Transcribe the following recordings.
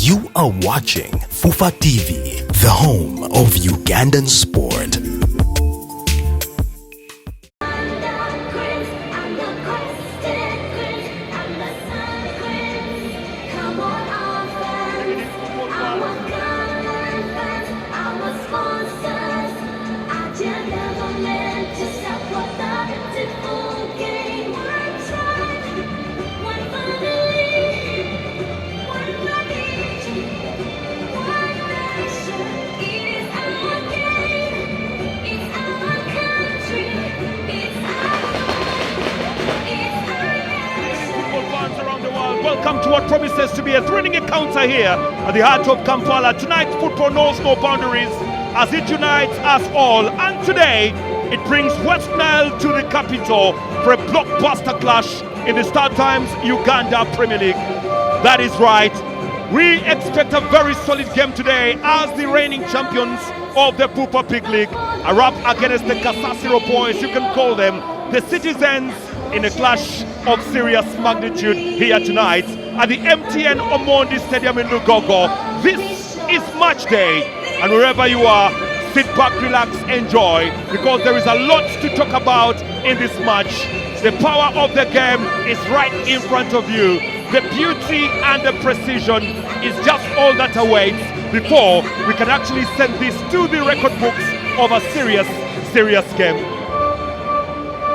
You are watching Fufa TV, the home of Ugandan sport. Welcome to what promises to be a thrilling encounter here at the heart of Kampala. Tonight, football knows no boundaries as it unites us all. And today, it brings West Nile to the capital for a blockbuster clash in the Star Times Uganda Premier League. That is right. We expect a very solid game today as the reigning champions of the Fufa Big League are up against the Kcca boys, you can call them, the citizens, in a clash of serious magnitude here tonight at the MTN Omondi Stadium in Lugogo. This is match day, and wherever you are, sit back, relax, enjoy, because there is a lot to talk about in this match. The power of the game is right in front of you. The beauty and the precision is just all that awaits before we can actually send this to the record books of a serious game.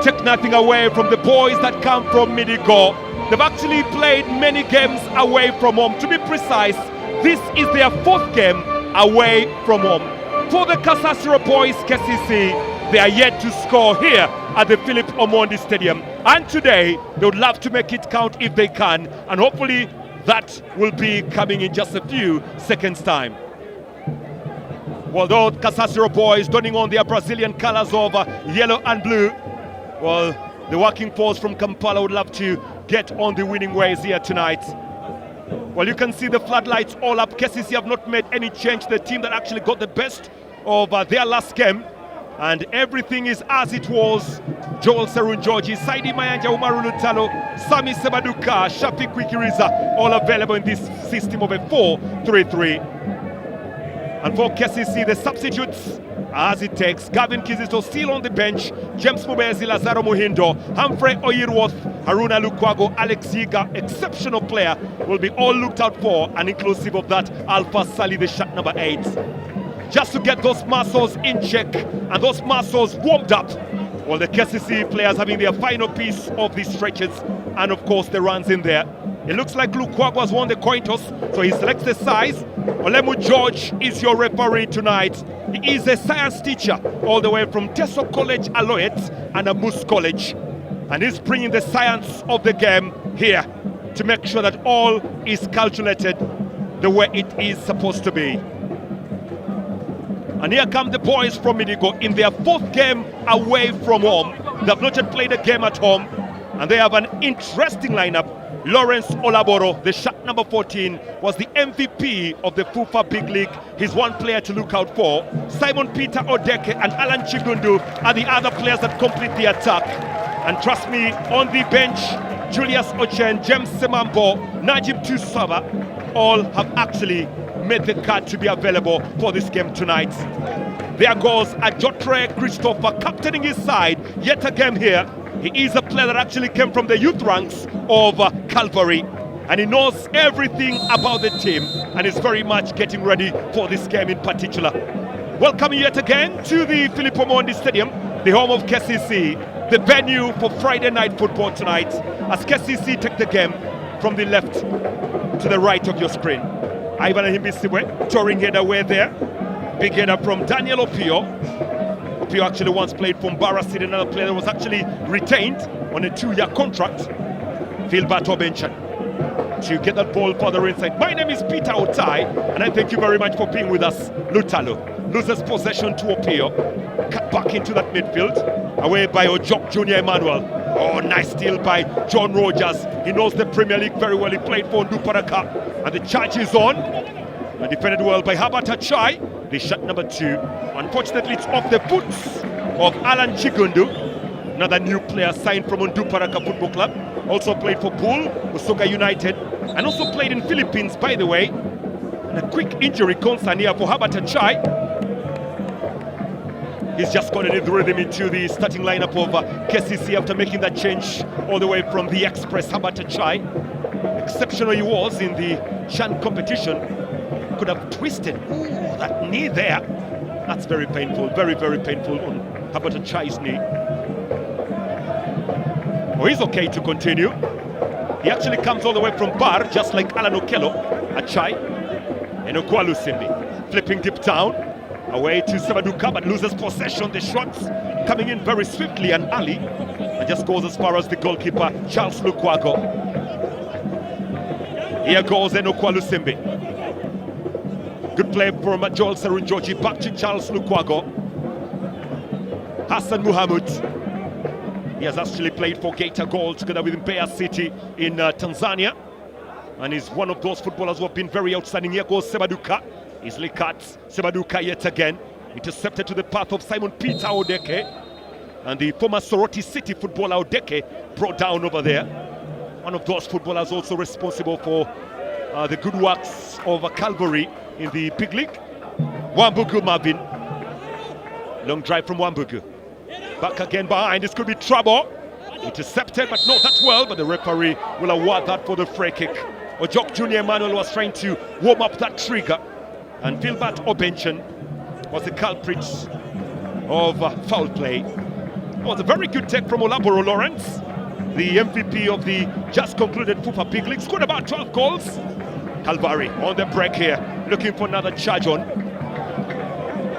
Take nothing away from the boys that come from Midigo. They've actually played many games away from home. To be precise, this is their fourth game away from home. For the Kcca boys, Kcca, they are yet to score here at the Philip Omondi Stadium. And today, they would love to make it count if they can. And hopefully, that will be coming in just a few seconds' time. Although Kcca boys donning on their Brazilian colors of yellow and blue, well, the working force from Kampala would love to get on the winning ways here tonight. Well, you can see the floodlights all up. Kcca have not made any change. The team that actually got the best of their last game. And everything is as it was. Joel Serunjoji, Saidi Mayanja, Umaru Lutalo, Sami Sebaduka, Shafiq Wikiriza, all available in this system of a 4-3-3. And for Kcca, the substitutes as it takes. Gavin Kizito still on the bench. James Mubezi, Lazaro Muhindo, Humphrey Oyirworth, Haruna Lukwago, Alex Yiga, exceptional player, will be all looked out for, and inclusive of that, Alpha Sali, the shot number 8. Just to get those muscles in check and those muscles warmed up. Well, the Kcca players having their final piece of these stretches, and of course the runs in there. It looks like Lukwago has won the coin toss, so he selects the size. Olemu George is your referee tonight. He is a science teacher all the way from Teso College, Aloet, and Amus College. And he's bringing the science of the game here to make sure that all is calculated the way it is supposed to be. And here come the boys from Midigo in their fourth game away from home. They have not yet played a game at home, and they have an interesting lineup. Lawrence Olaboro, the shot number 14, was the MVP of the Fufa Big League. He's one player to look out for. Simon Peter Odeke and Alan Chigundu are the other players that complete the attack. And trust me, on the bench, Julius Ochen, James Semambo, Najib Tusaba, all have actually made the cut to be available for this game tonight. There goes Ajotre Christopher, captaining his side yet again here. He is a player that actually came from the youth ranks of Calvary, and he knows everything about the team and is very much getting ready for this game in particular. Welcome yet again to the Philip Omondi Stadium, the home of Kcca, the venue for Friday night football tonight, as Kcca take the game from the left to the right of your screen. Ivan Ahimbisiwe, touring header away there. Big header from Daniel Opio. Opio actually once played for Mbara City, another player that was actually retained on a 2-year contract. Philbert Obenchan to get that ball further inside. My name is Peter Otai, and I thank you very much for being with us. Lutalo loses possession to Opio. Cut back into that midfield. Away by Ojok Junior Emmanuel. Oh, nice steal by John Rogers. He knows the Premier League very well. He played for Nduparaka. And the charge is on. And defended well by Habat Achai. The shot number 2. Unfortunately, it's off the foot of Alan Chigundu. Another new player signed from Nduparaka Football Club. Also played for Bull, Usoga United. And also played in Philippines, by the way. A quick injury concern here for Herbert Achai. He's just got a rhythm into the starting lineup of Kcca after making that change all the way from the Express. Herbert Achai, exceptional he was in the Shan competition, could have twisted. Ooh, that knee there. That's very painful, very, very painful on Herbert Achai's knee. Oh, he's okay to continue. He actually comes all the way from Bar, just like Alan Okello. Achai and Okwalusimbi flipping deep down. Away to Sebaduka, but loses possession. The shots coming in very swiftly and early, and just goes as far as the goalkeeper, Charles Lukwago. Here goes Enokwalusimbi. Good play from Joel Serunjoji. Back to Charles Lukwago. Hassan Muhammad. He has actually played for Geita Gold together with Mbeya City in Tanzania, and is one of those footballers who have been very outstanding. Here goes Sebaduka. Easily cut. Sebaduka yet again. Intercepted to the path of Simon Peter Odeke. And the former Soroti City footballer Odeke brought down over there. One of those footballers also responsible for the good works of Calvary in the big league. Wambugu Marvin. Long drive from Wambugu. Back again behind. This could be trouble. Intercepted, but not that well. But the referee will award that for the free kick. Ojok Junior Emmanuel was trying to warm up that trigger. And Philbert Obenchen was the culprit of foul play. It was a very good take from Olaboro Lawrence, the MVP of the just concluded FUFA Big League. Scored about 12 goals. Calvary on the break here, looking for another charge on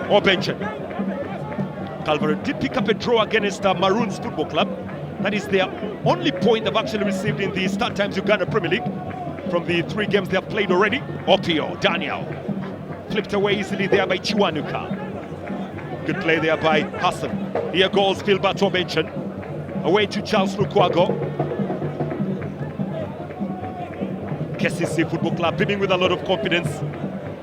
Obenchen. Calvary did pick up a draw against Maroons Football Club. That is their only point they've actually received in the Start Times Uganda Premier League from the 3 games they have played already. Opio, Daniel. Flipped away easily there by Chiwanuka. Good play there by Hassan. Here goes Philbert Obenchen. Away to Charles Lukwago. Kcca Football Club beaming with a lot of confidence.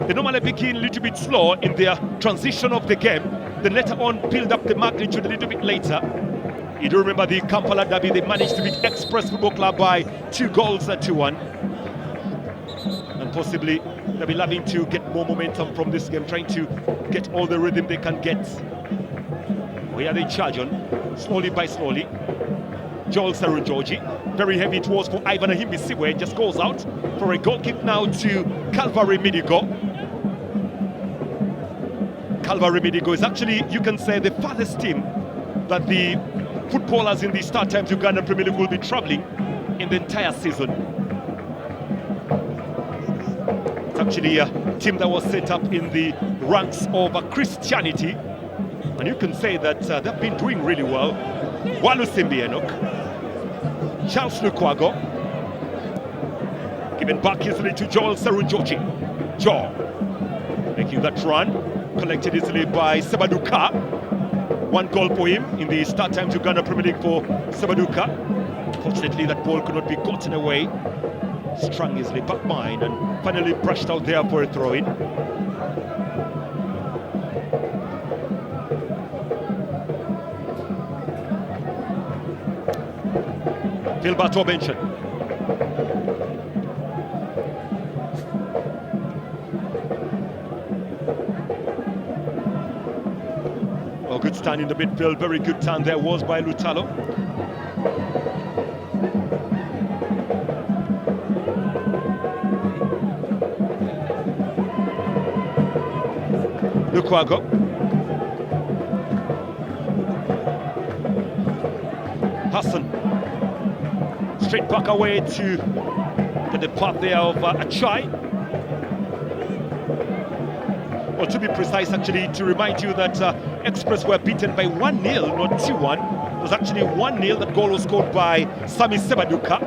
They normally begin a little bit slow in their transition of the game. Then later on build up the magnitude a little bit later. You do remember the Kampala Derby, they managed to beat Express Football Club by 2 goals to 1. And possibly they'll be loving to get more momentum from this game, trying to get all the rhythm they can get. Where they charge on, slowly by slowly. Joel Serunjoji, very heavy it was for Ivan Ahimbisiwe, just goes out for a goal kick now to Calvary Midigo. Calvary Midigo is actually, you can say, the farthest team that the footballers in the Start Times Uganda Premier League will be travelling in the entire season. Actually a team that was set up in the ranks of Christianity, and you can say that they've been doing really well. Walusimbi Enoch, Charles Lukwago, given back easily to Joel Serunjoji. Joe making that run, collected easily by Sebaduka. 1 goal for him in the Start Times Uganda Premier League for Sebaduka. Fortunately that ball could not be gotten away. Strung easily back mine and finally brushed out there for a throw-in. Philbert Obenchen. Oh, good stand in the midfield, very good turn there was by Lutalo. Lukwago. Hassan. Straight back away to the path there of Achai. Well, to be precise, actually, to remind you that Express were beaten by 1-0, not 2-1. It was actually 1-0. That goal was scored by Sami Sebaduka.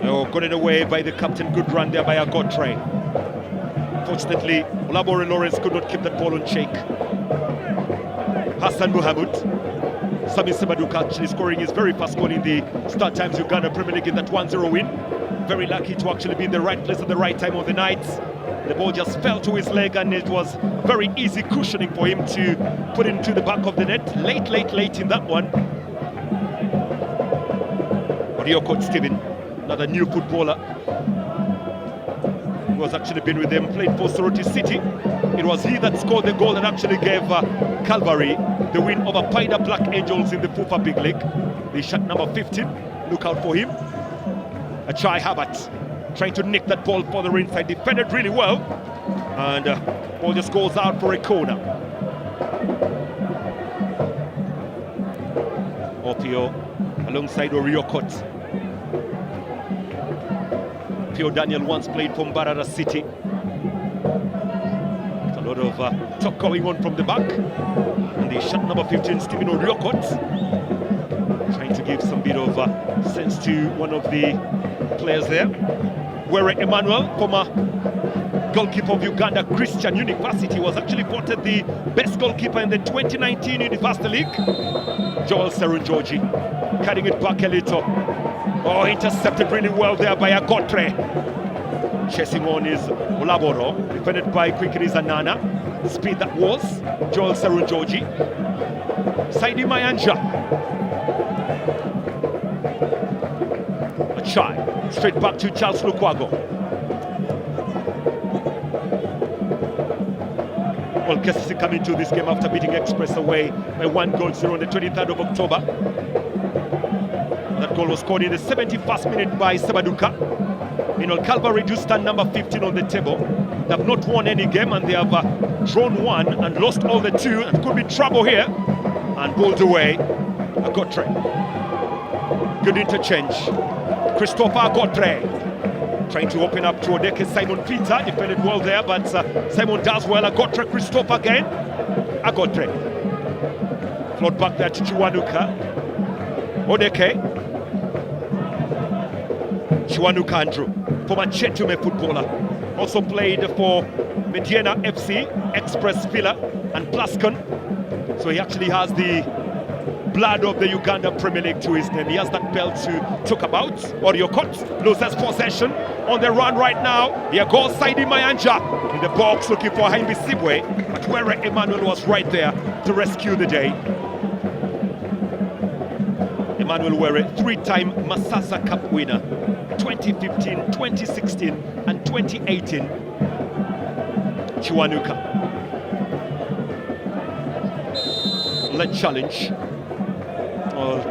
Oh, got it away by the captain. Good run there by Agotre. Fortunately, Olabore Lawrence could not keep that ball on shake. Hassan Muhammad. Sami Sebaduka actually scoring his very first goal in the Start Times Uganda Premier League in that 1-0 win. Very lucky to actually be in the right place at the right time on the night. The ball just fell to his leg and it was very easy cushioning for him to put into the back of the net. Late in that one. What do you coach, Stephen? Another new footballer. He was actually been with them, played for Soroti City. It was he that scored the goal that actually gave Calvary the win over Paida Black Angels in the FUFA Big League. The shot number 15. Look out for him. Achai Habat trying to nick that ball for the inside. Defended really well. And ball just goes out for a corner. Opio alongside Oriokot. Pio Daniel once played for Mbarara City. There's a lot of talk going on from the back. And the shot number 15, Stephen Oriokot, trying to give some bit of sense to one of the players there. Where Emmanuel, former goalkeeper of Uganda Christian University, was actually voted the best goalkeeper in the 2019 University League. Joel Serunjoji cutting it back a little. Oh, intercepted really well there by Agotre. Chasing on is Olaboro, defended by Kwikiri Zanana. Speed that was Joel Serunjoji. Saidi Mayanja. Achai, straight back to Charles Lukwago. Well, Kcca coming to this game after beating Express away by 1-0 on the 23rd of October. That goal was scored in the 71st minute by Sebaduka. Calvary do stand number 15 on the table. They have not won any game, and they have drawn one and lost all the two, and could be trouble here. And bowled away. Agotre. Good interchange. Christopher Agotre trying to open up to Odeke Simon Peter. Defended well there, but Simon does well. Agotre, Christopher again. Agotre. Float back there to Chiwanuka. Odeke. Chiwanuka Andrew, former Chetume footballer. Also played for Mediana FC, Express Villa and Plascon. So he actually has the blood of the Uganda Premier League to his name. He has that belt to talk about. Oriokot loses possession on the run right now. Here goes Saidi Mayanja in the box looking for Haimbi Sibwe, but Were Emmanuel was right there to rescue the day. Emmanuel Were, three-time Masasa Cup winner, 2015, 2016 and 2018. Chiwanuka. Let challenge.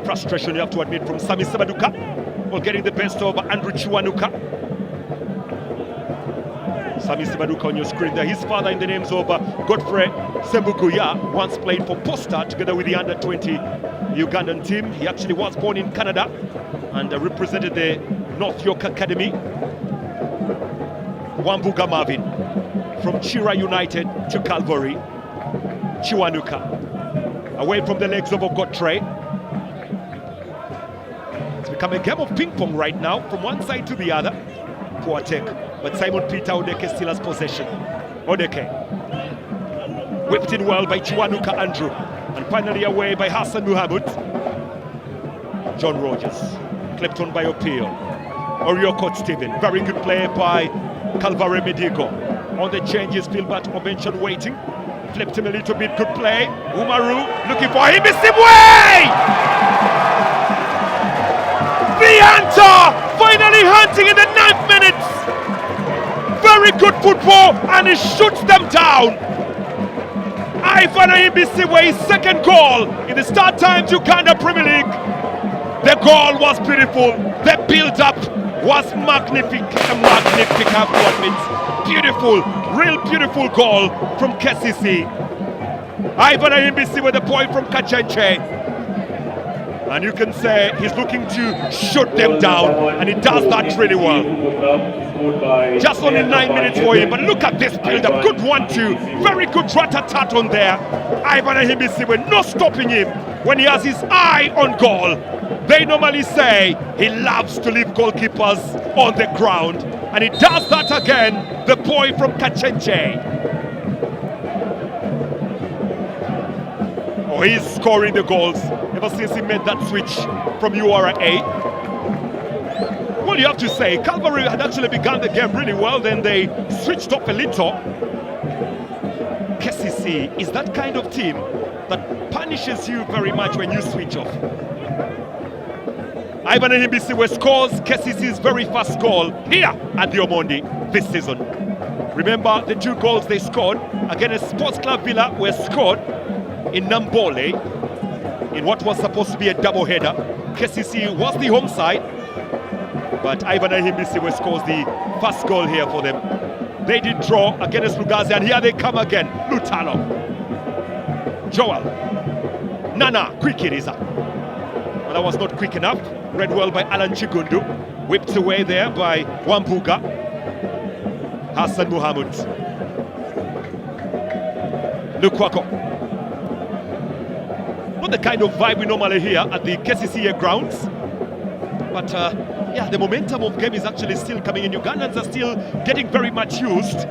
Frustration, you have to admit, from Sami Sebaduka. Well, getting the best of Andrew Chiwanuka. Sami Sebaduka on your screen there. His father, in the names of Godfrey Sembuguya, once played for Posta together with the under-20 Ugandan team. He actually was born in Canada and represented the North York Academy. Wambuga Marvin from Chira United to Calvary. Chiwanuka away from the legs of Ogotre. It's become a game of ping-pong right now, from one side to the other. Poor take, but Simon Peter Odeke still has possession. Odeke whipped in well by Chiwanuka Andrew, and finally away by Hassan Muhammad. John Rogers clipped on by Opio. Oriokot Stephen, very good play by Calvary Medigo. On the changes, Philbert Obenchon waiting. Flipped him a little bit, good play. Umaru looking for him, Sibwe! The answer! Finally hunting in the 9th minute! Very good football, and he shoots them down. Ivan Sibwe's second goal in the start time Uganda Premier League. The goal was beautiful. The build-up was magnific. Magnific, I have to admit. Beautiful, real beautiful goal from Kcca. Ivan Sibwe, the boy from Kcca. And you can say he's looking to shoot them down, and he does that really well. Just only 9 minutes for him, but look at this build-up. Good 1-2, very good rat-a-tat on there. Ivan Sibwe, no stopping him when he has his eye on goal. They normally say he loves to leave goalkeepers on the ground, and he does that again, the boy from Kcca. Oh, he's scoring the goals ever since he made that switch from URA. Well, you have to say, Calvary had actually begun the game really well, then they switched up a little. Kcca is that kind of team that punishes you very much when you switch off. Ivan Ehimbisiwe scores Kcca's very first goal here at the Omondi this season. Remember, the 2 goals they scored against Sports Club Villa were scored in Nambole in what was supposed to be a double header. Kcca was the home side, but Ivan Ehimbisiwe scores the first goal here for them. They did draw against Lugazi, and here they come again. Lutalo, Joel, Nana, quick it is up. That was not quick enough. Read well by Alan Chigundu. Whipped away there by Wambuga. Hassan Muhammad. Lukwako. Not the kind of vibe we normally hear at the Kcca grounds. But yeah, the momentum of game is actually still coming in. Ugandans are still getting very much used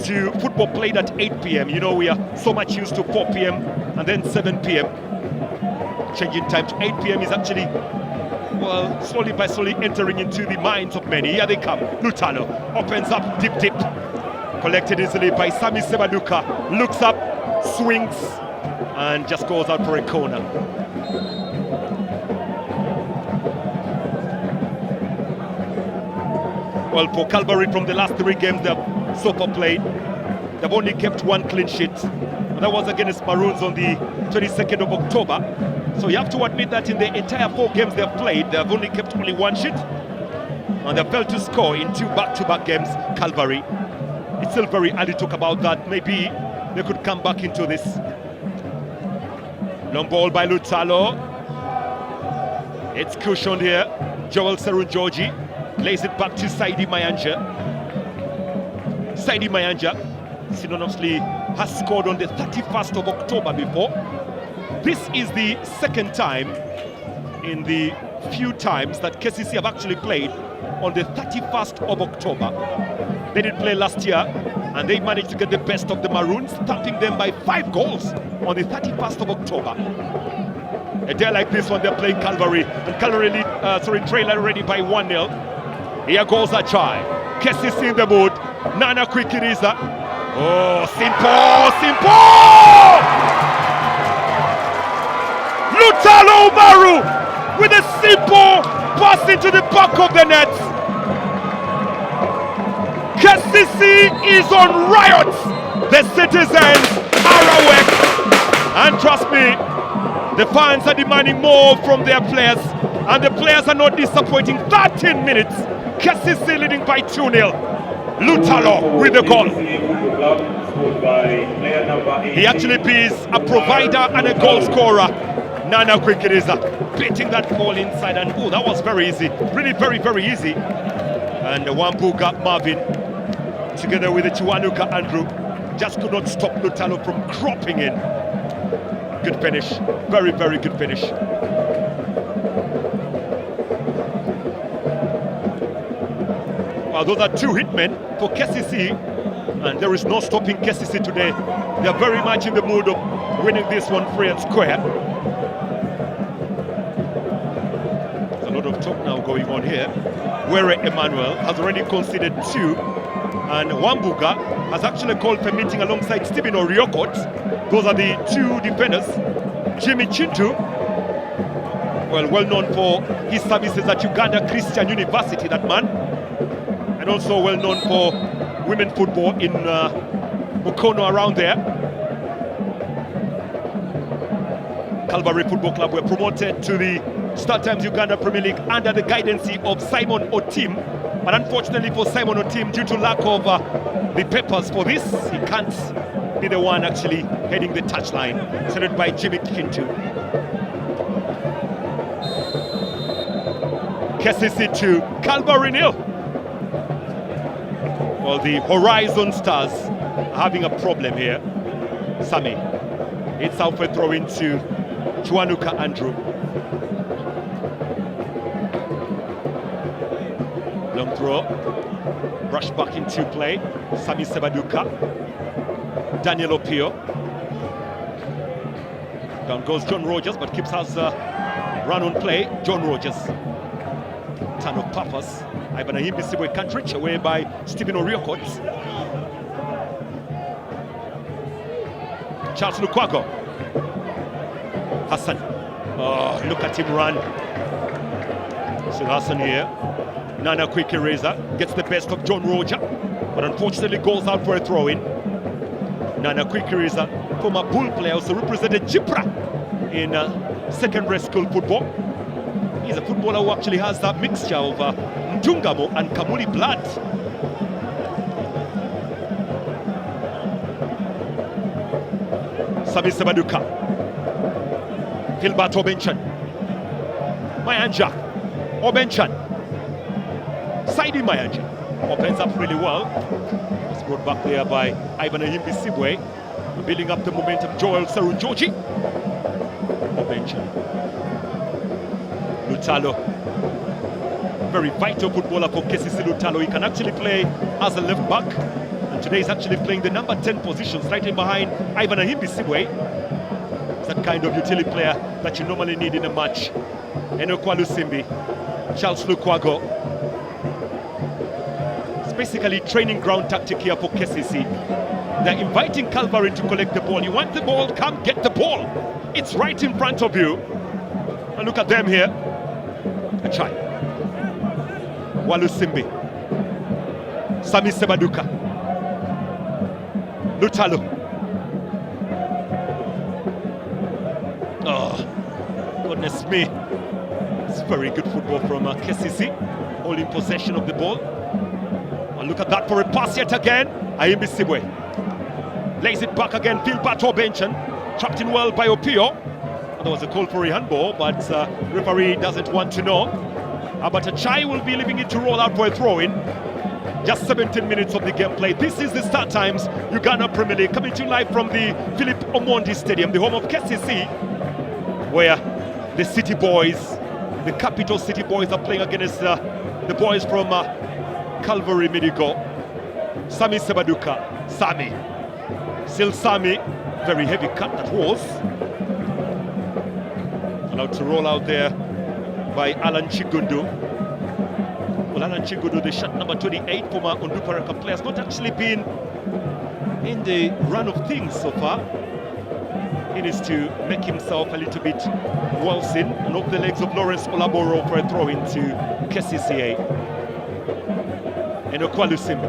to football played at 8 p.m. You know, we are so much used to 4 p.m. and then 7 p.m. Changing time to 8 p.m. is actually, well, slowly by slowly entering into the minds of many. Here they come. Lutalo opens up, deep. Collected easily by Sami Sebaduka. Looks up, swings, and just goes out for a corner. Well, for Calvary, from the last 3 games they've so far played, they've only kept 1 clean sheet. And that was against Maroons on the 22nd of October. So you have to admit that in the entire 4 games they've played, they've only kept only 1 sheet. And they failed to score in 2 back-to-back games, Calvary. It's still very early to talk about that. Maybe they could come back into this. Long ball by Lutalo. It's cushioned here. Joel Serunjoji lays it back to Saidi Mayanja. Saidi Mayanja, synonymously, has scored on the 31st of October before. This is the 2nd time in the few times that Kcca have actually played on the 31st of October. They did play last year, and they managed to get the best of the Maroons, thumping them by 5 goals on the 31st of October. A day like this one, they're playing Calvary, and Calvary trail already by 1-0. Here goes Achai. Kcca in the mood. Nana Kwikiriza. Oh, Simple! Lutalo Umaru with a simple pass into the back of the net. Kcca is on riot. The citizens are awake. And trust me, the fans are demanding more from their players. And the players are not disappointing. 13 minutes. Kcca leading by 2-0. Lutalo with the goal. He actually is a provider and a goal scorer. Nana Kwikiriza beating that ball inside, and oh, that was very easy. Really very easy. And Wambuga Marvin, together with the Chiwanuka Andrew, just could not stop Lutalo from cropping in. Good finish. Very good finish. Well, those are 2 hitmen for Kcca, and there is no stopping Kcca today. They are very much in the mood of winning this one free and square. There's a lot of talk now going on here. Were Emmanuel has already conceded 2, and Wambuga has actually called for a meeting alongside Stephen Oriokot. Those are the 2 defenders. Jimmy Chintu, well known for his services at Uganda Christian University, that man. And also well known for women football in Mukono around there. Calvary Football Club were promoted to the Star Times Uganda Premier League under the guidance of Simon Otim. But unfortunately for Simon Otim, due to lack of the papers for this, he can't be the one actually heading the touchline. Headed by Jimmy Kintu. Kcca 2, Calvary 0. Well, the Horizon Stars are having a problem here. Sami. It's out for a throw into Chiwanuka Andrew. Long throw. Brush back into play. Sami Sebaduka. Daniel Opio. Down goes John Rogers, but keeps us run on play. John Rogers. Ton of purpose. Ivan Ehimbisiwe can't reach away by Stephen Oriokot. Charles Lukwago. Hassan. Oh, look at him run. So Hassan here. Nana quick eraser. Gets the best of John Roger. But unfortunately goes out for a throw-in. Nana quick eraser. Former Bull player, also represented Chipra in secondary school football. He's a footballer who actually has that mixture of Mtungamo and Kamuli blood. Sami Sebaduka. Filbert Obenchan. Mayanja. Obenchan. Saidi Mayanja. Opens up really well. It's brought back there by Ivan Ahimbi Sibwe. Building up the momentum, Joel Serunjoji. Obenchan. Lutalo. Very vital footballer for Kcca Lutalo. He can actually play as a left back. And today he's actually playing the number 10 position, slightly behind Ivan Ahimbi Sibwe. It's that kind of utility player that you normally need in a match. Enokwa Lusimbi. Charles Lukwago. It's basically training ground tactic here for Kcca. They're inviting Calvary to collect the ball. You want the ball? Come get the ball. It's right in front of you. And look at them here. Achai. Walusimbi. Sami Sebaduka. Lutalo. Oh, goodness me. It's very good football from Kcca. Holding possession of the ball. And look at that for a pass yet again. Ahimbi Sibwe. Lays it back again. Filbert Obenchan. Trapped in well by Opio. There was a call for a handball, but referee doesn't want to know. But Achai will be leaving it to roll out for a throw-in. Just 17 minutes of the gameplay. This is the start times. Uganda Premier League coming to you live from the Philip Omondi Stadium, the home of Kcca, where the City Boys, the capital City Boys, are playing against the boys from Calvary Midigo. Sami Sebaduka. Sami. Still Sami. Very heavy cut that was. Allowed to roll out there by Alan Chigundu. Well, Alan Chigundu, the shot number 28, former Onduparaka player, has not actually been in the run of things so far. He needs to make himself a little bit well seen and off the legs of Lawrence Olaboro for a throw into Kcca. And Okwalusim.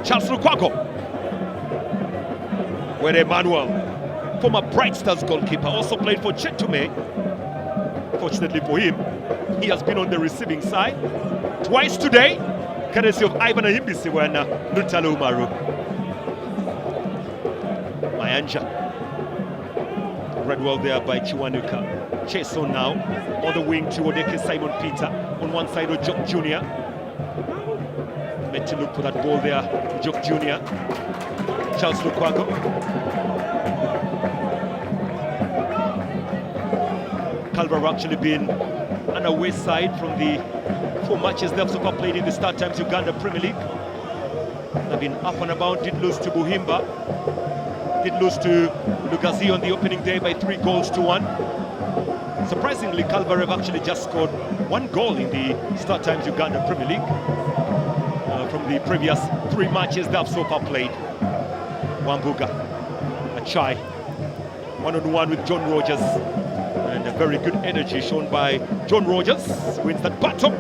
Charles Lukwago. Where Emmanuel, former Bright Stars goalkeeper, also played for Chetume. Fortunately for him, he has been on the receiving side twice today, courtesy of Ivan Ahimbi Sibwe and Lutalo Umaru. Mayanja. Read well there by Chiwanuka. Chase on now. On the wing to Odeke Simon Peter. On one side of Jock Jr. Meant to look for that ball there, Jock Jr. Charles Lukwago. Calvary actually been on a away side from the 4 matches they've so far played in the start times Uganda Premier League. They've been up and about, did lose to Buhimba, did lose to Lugazi on the opening day by 3-1. Surprisingly, Calvary have actually just scored 1 goal in the start times Uganda Premier League from the previous 3 matches they've so far played. Wambuga, Achai, one-on-one with John Rogers. And a very good energy shown by John Rogers. Wins that battle.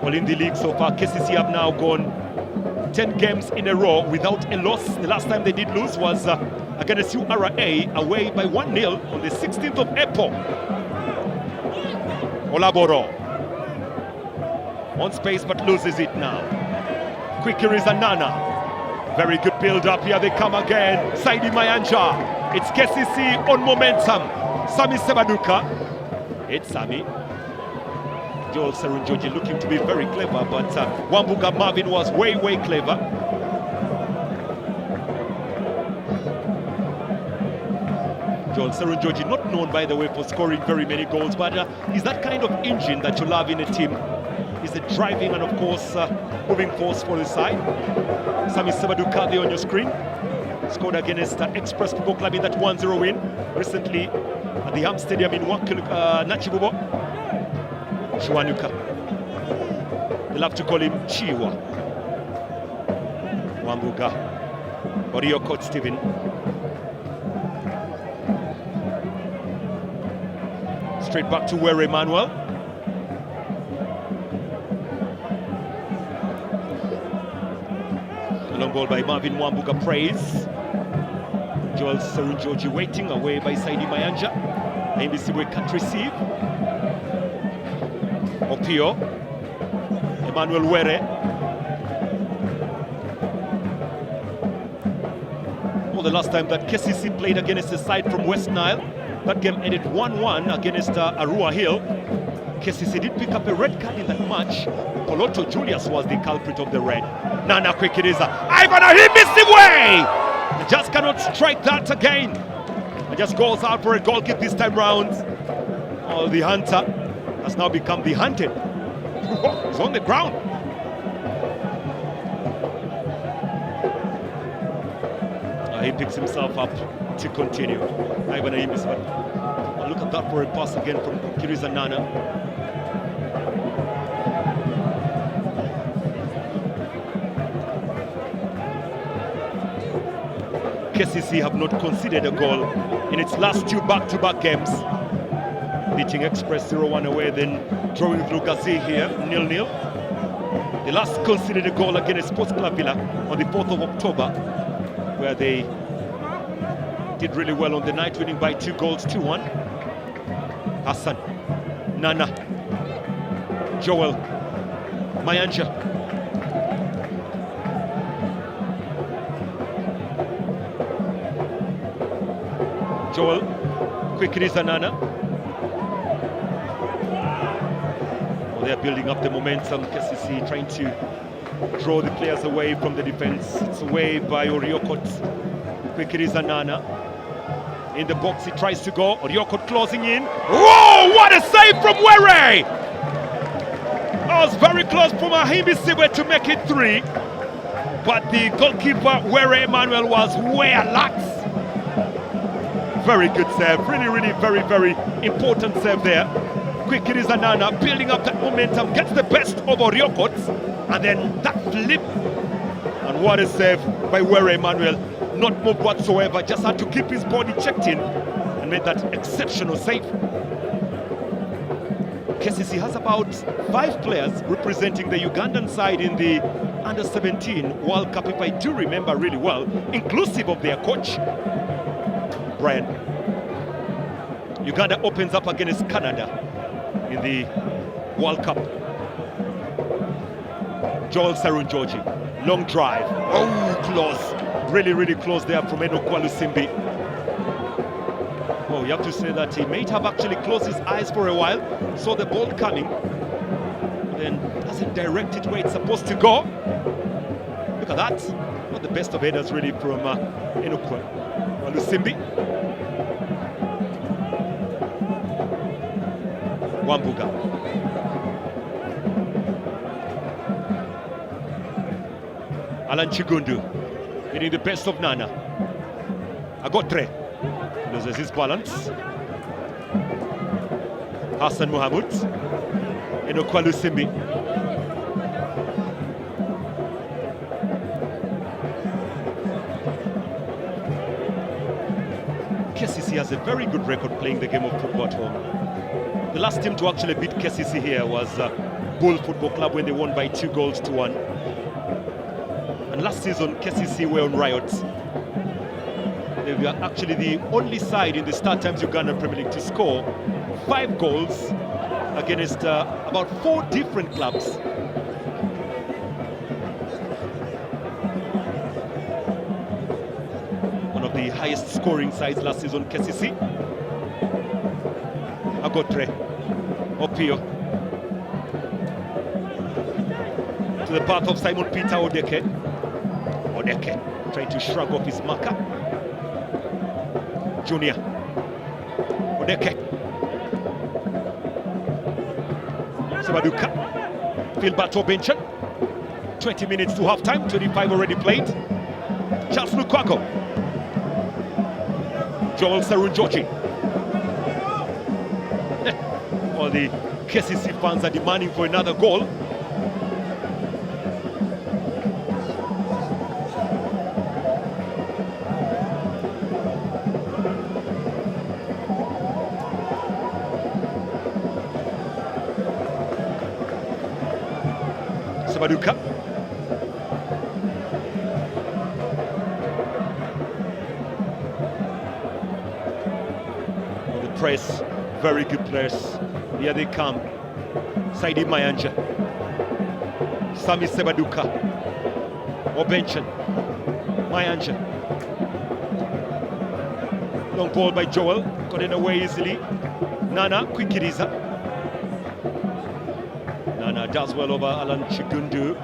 Well, in the league so far, Kcca have now gone 10 games in a row without a loss. The last time they did lose was against URA away by 1-0 on the 16th of April. Olaboro. On space but loses it now. Quicker is Nana. Very good build-up. Here they come again. Saidi Mayanja. It's Kcca on momentum. Sami Sebaduka. It's Sami. Joel Serunjoji looking to be very clever, but Wambuga Marvin was way clever. Joel Serunjoji, not known, by the way, for scoring very many goals, but he's that kind of engine that you love in a team. He's the driving and, of course, moving force for the side. Sami Sebaduka there on your screen. Scored against Express Football Club in that 1-0 win recently at the Ham Stadium in Nachibubo. Chiwanuka. They love to call him Chiwa. Wambuga. Oriokot Stephen. Straight back to Were Emmanuel. A long ball by Marvin Mwambuga Praise. Joel Serunjoji waiting away by Saidi Mayanja. Mbisiwe can't receive. Opio. Emmanuel Were. Well, the last time that Kcca played against a side from West Nile, that game ended 1-1 against Arua Hill. Kcca did pick up a red card in that match. Poloto Julius was the culprit of the red. Nana quick it is. Ivan, he missed the way! He just cannot strike that again. He just goes out for a goal kick this time round. Oh, the hunter has now become the hunted. He's on the ground. He picks himself up to continue. Ivan Ahimis, but look at that for a pass again from Kiriza Nana. Kcca have not conceded a goal in its last two back-to-back games. Beating Express 0-1 away, then drawing through Gazi here, 0-0. They last conceded a goal against Sports Club Villa on the 4th of October, where they did really well on the night, winning by 2-1. Hassan, Nana, Joel, Mayanja. Joel, quick release Nana. Well, they're building up the momentum. Kcca trying to draw the players away from the defense. It's away by Oriokot. Quick release Nana. In the box, he tries to go. Oriokot closing in. Whoa! What a save from Were! That was very close from Mbisiwe to make it 3. But the goalkeeper, Were Emmanuel, was way lax. Very good save. Really, very important save there. Quick it is Nana building up that momentum, gets the best of Oriokot, and then that flip. And what a save by Were Emmanuel. Not moved whatsoever, just had to keep his body checked in and made that exceptional save. Kcca has about 5 players representing the Ugandan side in the Under-17 World Cup, if I do remember really well, inclusive of their coach, Brian. Uganda opens up against Canada in the World Cup. Joel Serunjoji, long drive. Oh, close. Really close there from Enokwalu Simbi. Oh, you have to say that he may have actually closed his eyes for a while, saw the ball coming, then doesn't direct it where it's supposed to go. Look at that. Not the best of headers really from Enokwalu Simbi. Wambuga. Alan Chigundu. Getting the best of Nana. Agotre loses his balance. Hassan Mohamud. Enokwalu Simbi. Kcca has a very good record playing the game of football at home. The last team to actually beat Kcca here was Bull Football Club when they won by 2-1. And last season, Kcca were on riots. They were actually the only side in the Star Times Uganda Premier League to score 5 goals against about 4 different clubs. One of the highest scoring sides last season, Kcca. Agotre, Opio. To the path of Simon Peter Odeke. Odeke trying to shrug off his marker. Junior. Odeke. Sebaduka. Philberto Benchen. 20 minutes to half-time, 25 already played. Charles Lukwago. Joel Serunjoji. All the Kcca fans are demanding for another goal. Sebaduka. The press, very good press. Here they come. Saidi Mayanja. Sami Sebaduka. Obenchen. Mayanja. Long ball by Joel. Got it away easily. Nana, Kwikiriza. Nana does well over Alan Chigundu.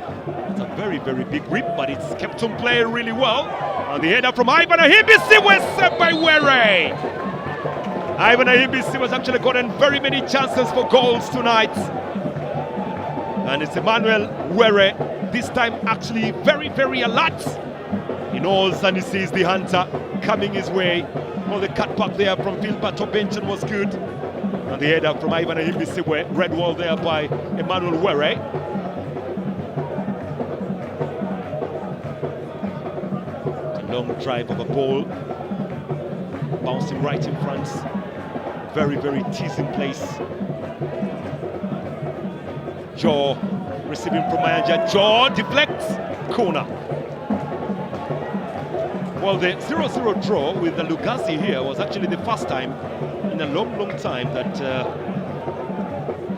It's a very, very big rip, but it's kept on playing really well. And the header from Ivan Ahimbisi was set by Were. Ivan Ahimbisi has actually gotten very many chances for goals tonight. And it's Emmanuel Were, this time actually very, very alert. He knows and he sees the hunter coming his way. Well, the cut back there from Philbert Obenchen was good. And the header from Ivan Ahimbisi, red wall there by Emmanuel Were. A long drive of a ball. Bouncing right in front. Very, very teasing place. Jaw receiving from Mayanja. Jaw deflects. Corner. Well, the 0-0 draw with the Lugazi here was actually the first time in a long, long time that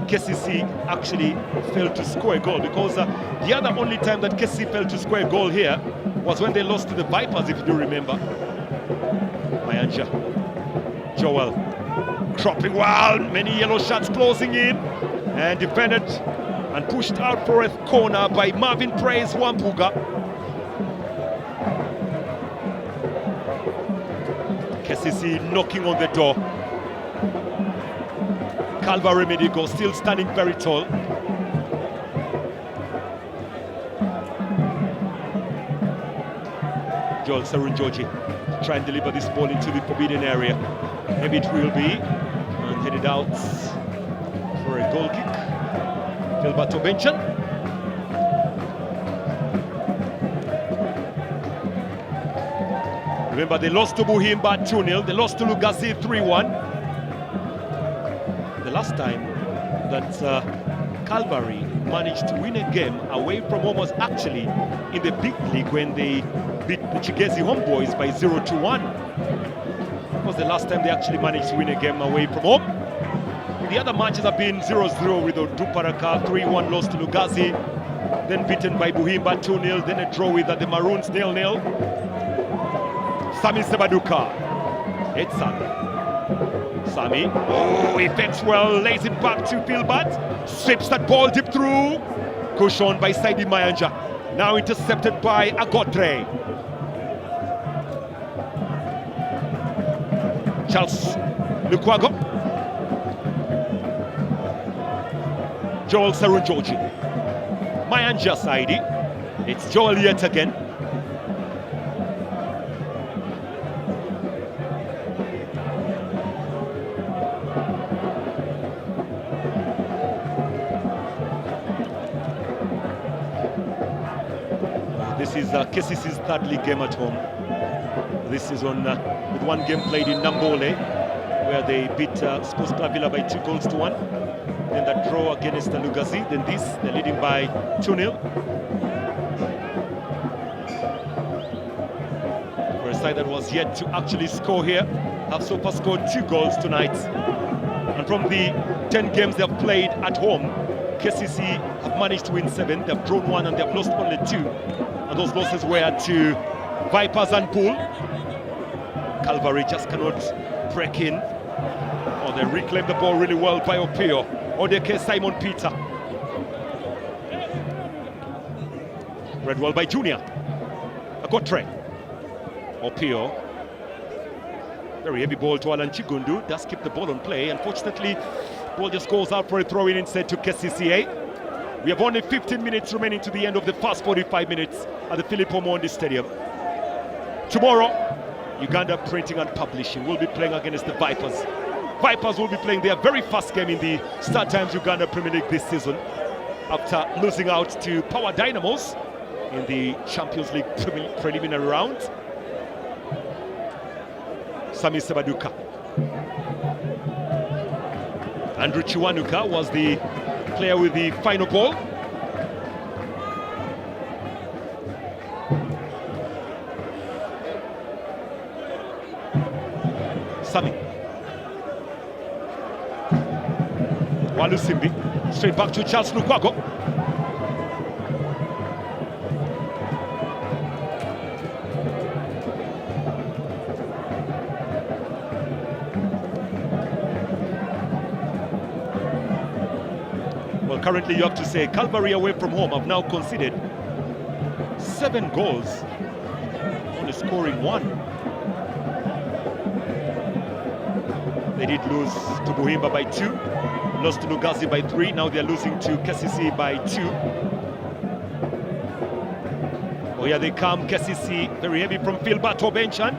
Kcca actually failed to score a goal, because the other only time that Kcca failed to score a goal here was when they lost to the Vipers, if you do remember. Mayanja. Joel. Cropping wild. Many yellow shots closing in. And defended and pushed out for a corner by Marvin Praise Wampuga. Kcca knocking on the door. Calvary Medigo still standing very tall. Joel Serunjoji try and deliver this ball into the forbidden area. Maybe it will be. And headed out for a goal kick. Philbert Obenchen. Remember, they lost to Buhimba 2-0. They lost to Lugazi 3-1. The last time that Calvary managed to win a game away from home was actually in the big league when they beat the Chigezi Homeboys by 0-1. That was the last time they actually managed to win a game away from home. The other matches have been 0-0 with Oduparaka, 3-1 loss to Lugazi, then beaten by Buhimba 2-0, then a draw with the Maroons 0-0. Sami Sebaduka. It's Sami. Sami. Oh, he fits well, lays it back to Philbert. Sweeps that ball deep through. Cushioned by Saidi Mayanja. Now intercepted by Agotre. Charles Lukwago. Joel Serunjoji. Mayanja Saidi. It's Joel yet again. This is Kcca's third league game at home. This is on with one game played in Nambole, where they beat Sports Club Villa by 2-1. Then that draw against the Lugazi. Then this, they're leading by 2-0. For a side that was yet to actually score here, have so far scored 2 goals tonight. And from the 10 games they've played at home, Kcca have managed to win 7. They've drawn 1 and they've lost only 2. And those losses were to Vipers and Pool. Calvary just cannot break in. Oh, they reclaim the ball really well by Opio. Odeke Simon Peter. Red wall by Junior. Agotre. Opio. Very heavy ball to Alan Chigundu. Does keep the ball on play. Unfortunately, ball just goes out for a throw-in instead to Kcca. We have only 15 minutes remaining to the end of the first 45 minutes at the Philip Omondi Stadium. Tomorrow, Uganda Printing and Publishing will be playing against the Vipers. Vipers will be playing their very first game in the Star Times Uganda Premier League this season, after losing out to Power Dynamos in the Champions League preliminary round. Sami Sebaduka. Andrew Chiwanuka was the player with the final ball. Sami. Walusimbi. Straight back to Charles Lukwago. Well, currently you have to say Calvary away from home have now conceded 7 goals, only scoring 1. They did lose to Buhimba by 2, lost to Lugazi by 3, now they're losing to Kcca by 2. Oh, here they come, Kcca, very heavy from Philbert Obenchan.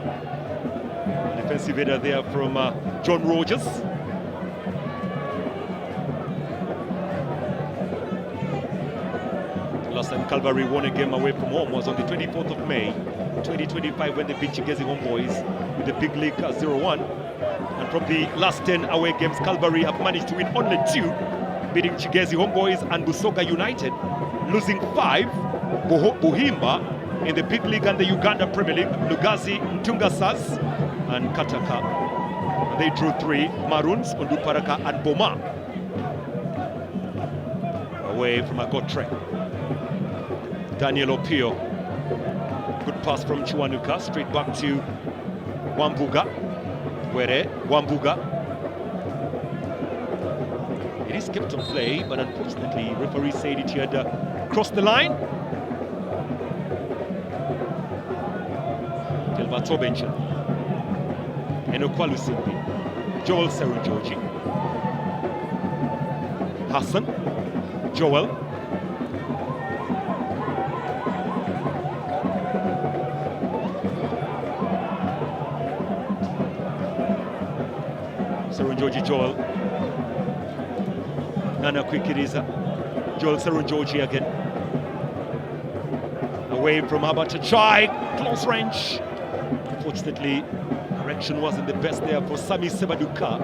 Defensive header there from John Rogers. Last time Calvary won a game away from home was on the 24th of May, 2025, when they beat Chigezi Homeboys with the big league 0-1. And from the last 10 away games, Calvary have managed to win only 2, beating Chigezi Homeboys and Busoga United, losing 5, Buhimba in the big league and the Uganda Premier League, Lugazi, Ntungasas, and Kcca. They drew 3, Maroons, Onduparaka, and Boma. Away from Agotre. Daniel Opio. Good pass from Chiwanuka, straight back to Wambuga. Were Wambuga. It is kept on play, but unfortunately, referee said it had crossed the line. Philbert Obenchan. Enokwalusimbi. Joel Serunjoji. Hassan. Joel. Serunjoji Joel. Nana Kwikiriza. Joel Serunjoji again. Away from Habata Chai. Close range. Unfortunately, direction wasn't the best there for Sami Sebaduka.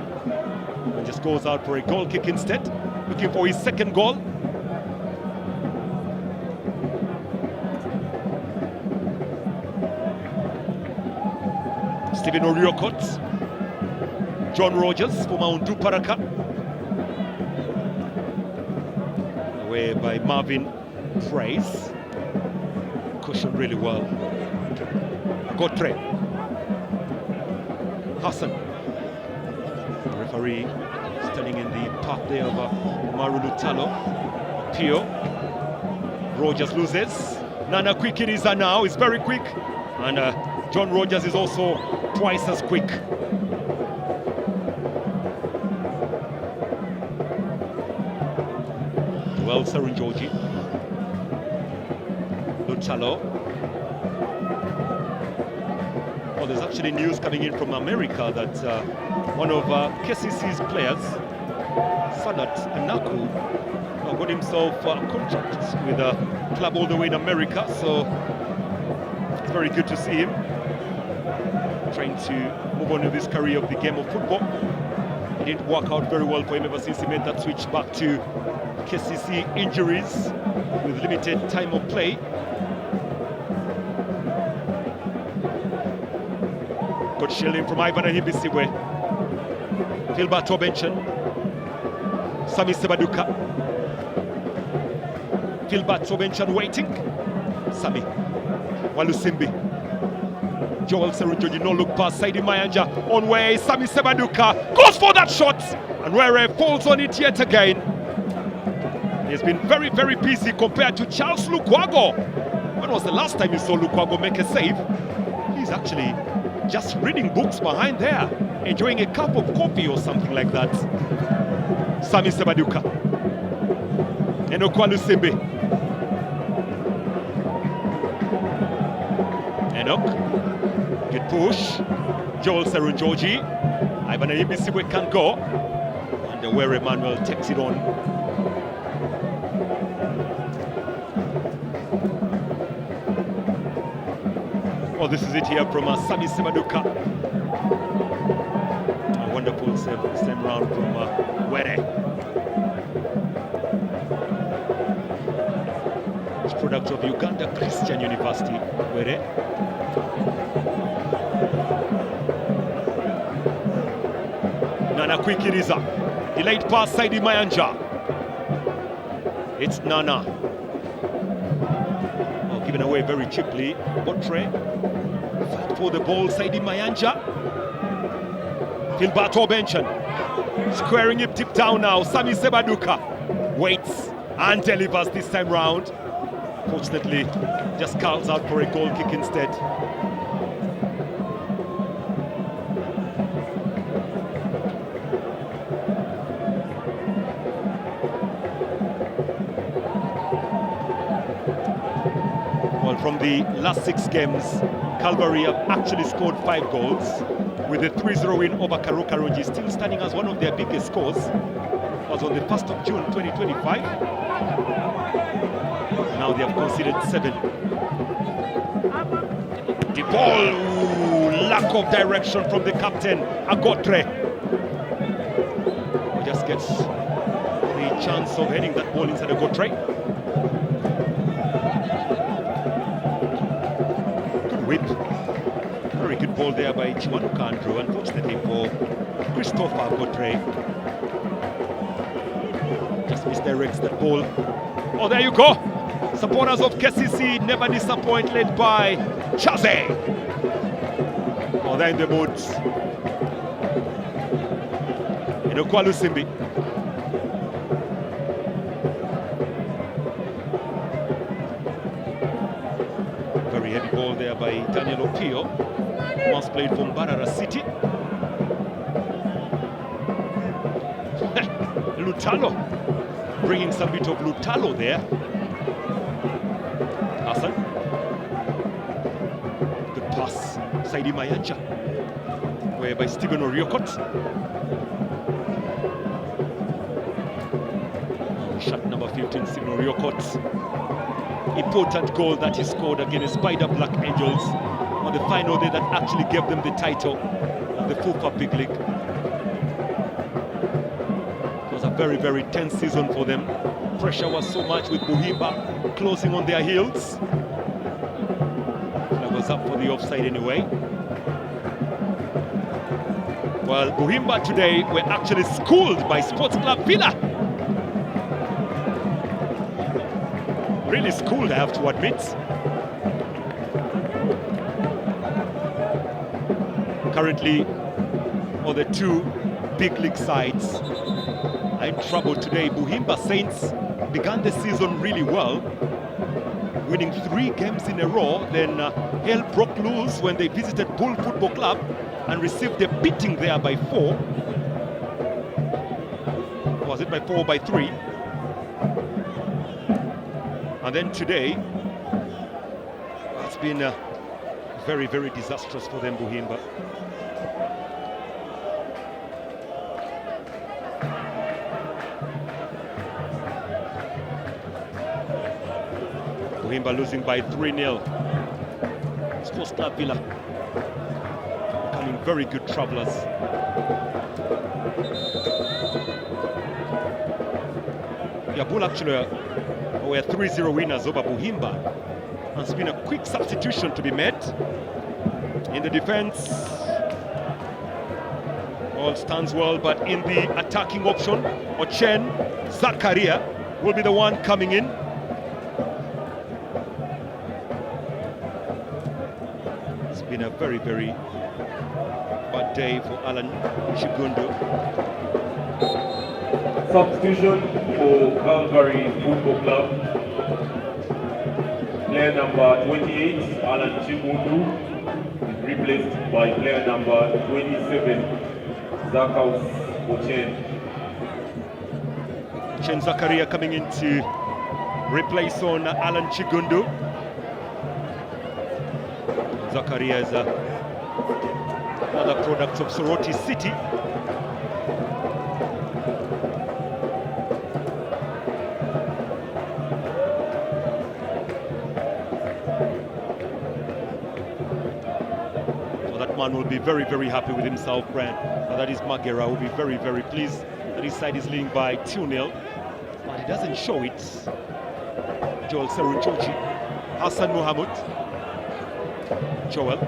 And just goes out for a goal kick instead. Looking for his second goal. Stephen Oriokot. John Rogers for Mount Paraka. Away by Marvin Price. Cushioned really well. Gotre. Hassan. The referee standing in the path there of Maru Lutalo. Pio. Rogers loses. Nana Kwikiriza now is very quick. And John Rogers is also twice as quick. Well, Serunjoji. Lutalo. Well, there's actually news coming in from America that one of Kcca's players, Sanat Anaku, got himself a contract with a club all the way in America, so it's very good to see him trying to move on with his career of the game of football. It didn't work out very well for him ever since he made that switch back to Kcca injuries with limited time of play. Good shielding from Ivan Ahibisiwe. Philbert Obenchan. Sami Sebaduka. Philbert Obenchan waiting. Sami. Walusimbi. Joel Serunjoji, no look pass. Saidi Mayanja on way. Sami Sebaduka goes for that shot. And Were falls on it yet again. He's been very, very busy compared to Charles Lukwago. When was the last time you saw Lukwago make a save? He's actually just reading books behind there, enjoying a cup of coffee or something like that. Sami Sebaduka. Enokwalusimbi. Enoch. Good push. Joel Serunjoji. Ivan Ahibisiwe can go. And where Emmanuel takes it on. Oh, this is it here from Sami Sebaduka. A wonderful save this time round from Were. It's product of Uganda Christian University, Were. anakwikiriza delayed pass Saidi Mayanja. It's Nana. Oh, given away very cheaply. Botre fight for the ball. Saidi Mayanja. Filbato Benchen squaring it deep down now. Sami Sebaduka waits and delivers this time round. Fortunately, just calls out for a goal kick instead. Well, from the last 6 games, Calvary have actually scored 5 goals, with a 3-0 win over Karongi still standing as one of their biggest scores. It was on the 1st of June 2025. Now they have conceded 7. The ball, ooh, lack of direction from the captain, Agotre. He just gets the chance of heading that ball inside Agotre. Good whip. Very good ball there by Chimanuka Andrew, unfortunately for Christopher Agotre. Just misdirects that ball. Oh, there you go. Supporters of Kcca never disappoint, led by Kcca. Oh, they're in the mood. Inokwalu Simbi. Very heavy ball there by Daniel Opio. Once played for Mbarara City. Lutalo. Bringing some bit of Lutalo there. Hassan. Good pass. Saidi Mayanja. Whereby Stephen Oriokot. Shot number 15, Stephen Oriokot. Important goal that he scored against Spider Black Angels on the final day that actually gave them the title of the FUFA Big League. It was a very, very tense season for them. Pressure was so much with Buhimba closing on their heels. That was up for the offside anyway. Well, Buhimba today were actually schooled by Sports Club Villa. Really schooled, I have to admit. Currently, all the 2 big league sides are in trouble today. Buhimba Saints began the season really well, winning 3 games in a row. Then hell broke loose when they visited Bull Football Club and received a beating there by 4. Was it by 4 or by 3? And then today, it's been very, very disastrous for them, Buhimba. Buhimba losing by 3-0. Sports Club Villa becoming very good travellers. Bull actually were 3-0 winners over Buhimba. And it's been a quick substitution to be made. In the defense, all stands well, but in the attacking option, Ochen Zakaria will be the one coming in. It's been a very, very bad day for Alan Chigundu. Substitution for Calvary Football Club. Player number 28, Alan Chigundu, is replaced by player number 27, Zakaus Ochen. Ochen Zakaria coming in to replace on Alan Chigundu. Zakaria is another product of Soroti City. Man will be very, very happy with himself, Brand. That is Magera will be very, very pleased that his side is leading by 2-0. But he doesn't show it. Joel Seruchochi, Hassan Mohamud, Joel.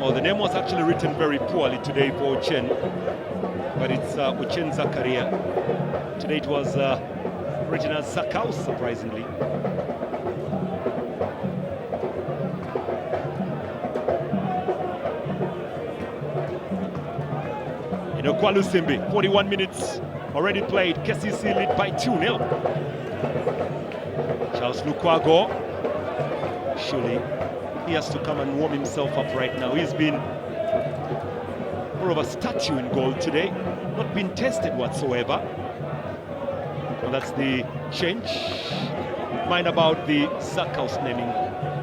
Oh, the name was actually written very poorly today for Ochen, but it's Ochen Zakaria. Today it was written as Zakaus, surprisingly. Kwalu Simbi, 41 minutes already played. Kcca lead by 2-0. Charles Lukwago, surely he has to come and warm himself up right now. He's been more of a statue in goal today, not been tested whatsoever. Well, that's the change. Mind about the Zakaus naming.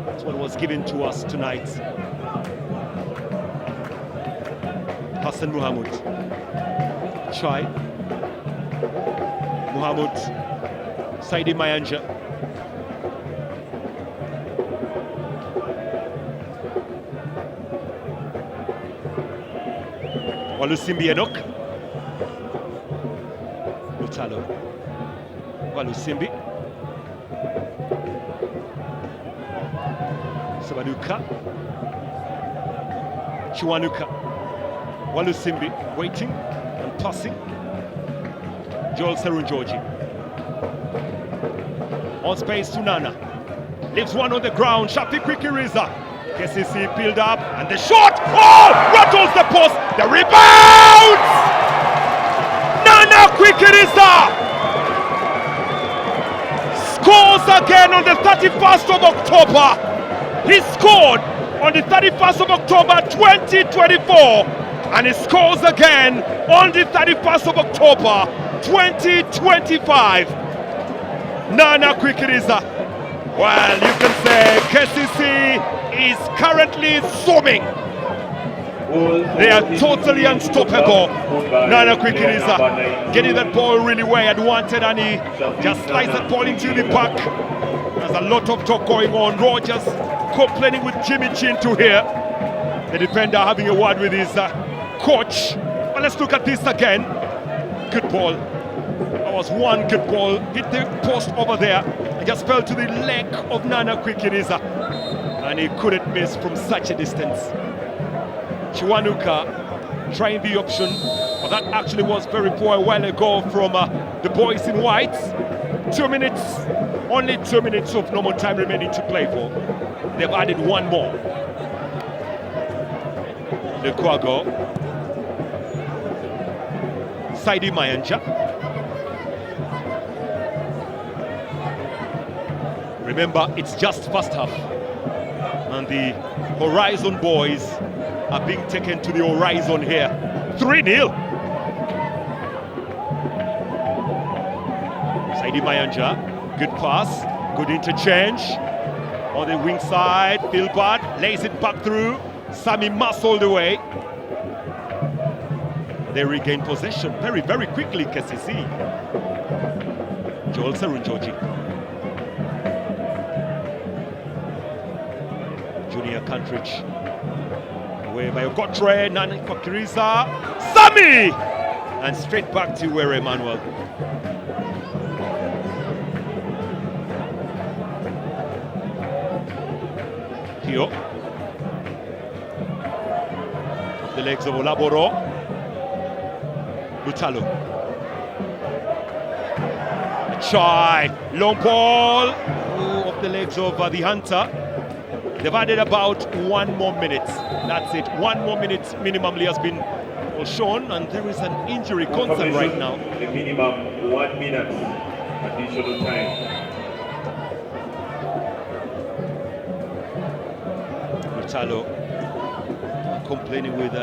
That's what was given to us tonight. Hassan Muhammad. Try. Muhammad. Saidi Mayanja. Walusimbi Enoch. Lutalo. Walusimbi. Sabaduka. Chiwanuka. Walusimbi waiting and passing. Joel Serunjoji. On space to Nana. Leaves one on the ground. Shafi Kwikiriza. Kcca peeled up and the shot. Oh! Rattles the post. The rebound! Nana Kwikiriza scores again on the 31st of October. He scored on the 31st of October 2024. And he scores again on the 31st of October 2025. Nana Kwikiriza. Well, you can say Kcca is currently zooming. They are totally unstoppable. Nana Kwikiriza getting that ball really where he had wanted, and he just slides that ball into the back. There's a lot of talk going on. Rogers complaining with Jimmy Chintu here. The defender having a word with his coach. But let's look at this again. Good ball. That was one good ball. Hit the post over there. It just fell to the leg of Nana Kwikiriza. And he couldn't miss from such a distance. Chiwanuka trying the option. But that actually was very poor a while ago from the boys in white. 2 minutes. Only 2 minutes of normal time remaining to play for. They've added one more. Lekwago. Saidi Mayanja. Remember, it's just first half. And the Horizon boys are being taken to the horizon here. 3-0. Saidi Mayanja. Good pass. Good interchange. On the wing side, Philbert lays it back through. Sami Mas all the way. They regain possession very, very quickly, Kcca. Joel Serunjoji. Junior Kantridge. Away by Okotre, Nana Kwikiriza. Sami! And straight back to where Emmanuel. Here. The legs of Olaboro. Lutalo. A try. Long ball. Off the legs of the Hunter. They've added about 1 more minute. That's it. 1 more minute minimally has been shown, and there is an injury concern right now. The minimum 1 minute additional time. Lutalo complaining with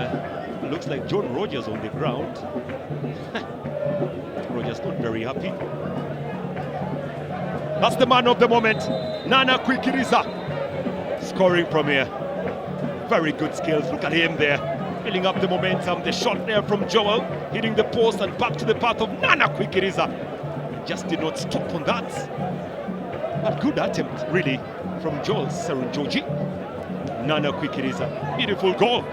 looks like John Rogers on the ground. Rogers not very happy. That's the man of the moment, Nana Kwikiriza, scoring from here. Very good skills. Look at him there, building up the momentum. The shot there from Joel, hitting the post and back to the path of Nana Kwikiriza. Just did not stop on that. But good attempt, really, from Joel Serunjoji. Nana Kwikiriza, beautiful goal.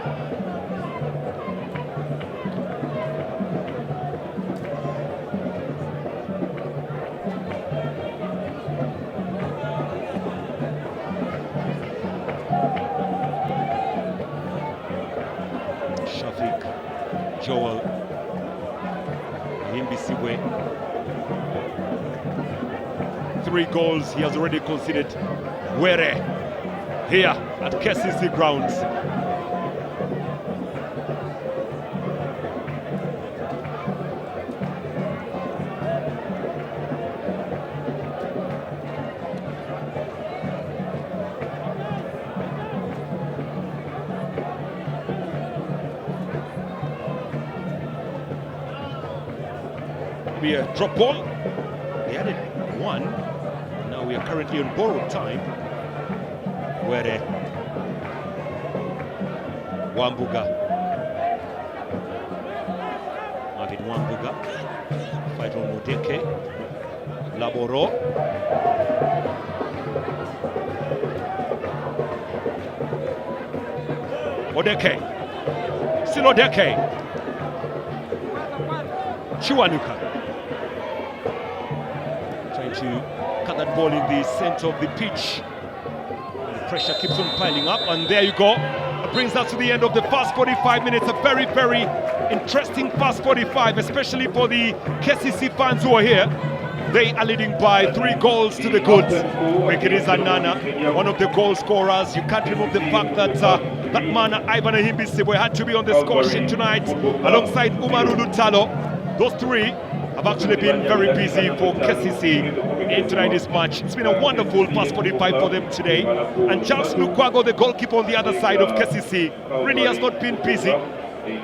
Joel Imbisiwe. 3 goals he has already conceded. Were here at Kcca grounds. Be a drop ball. They added 1. Now we are currently on borrowed time. Where Wambuga. Marvin Wambuga. Faisal Modeke. Laboro. Odeke. Still Odeke. Chiwanuka. Trying to cut that ball in the center of the pitch. And the pressure keeps on piling up, and there you go. It brings us to the end of the first 45 minutes. A very, very interesting first 45, especially for the Kcca fans who are here. They are leading by 3 goals to the good. Mekiriza Nana, one of the goal scorers. You can't remove the fact that that man, Ivan Imbisiwe, had to be on the score sheet tonight alongside Umaru Lutalo. Those 3 have actually been very busy for Kcca in tonight's match. It's been a wonderful first 45 for them today. And Charles Lukwago, the goalkeeper on the other side of Kcca, really has not been busy.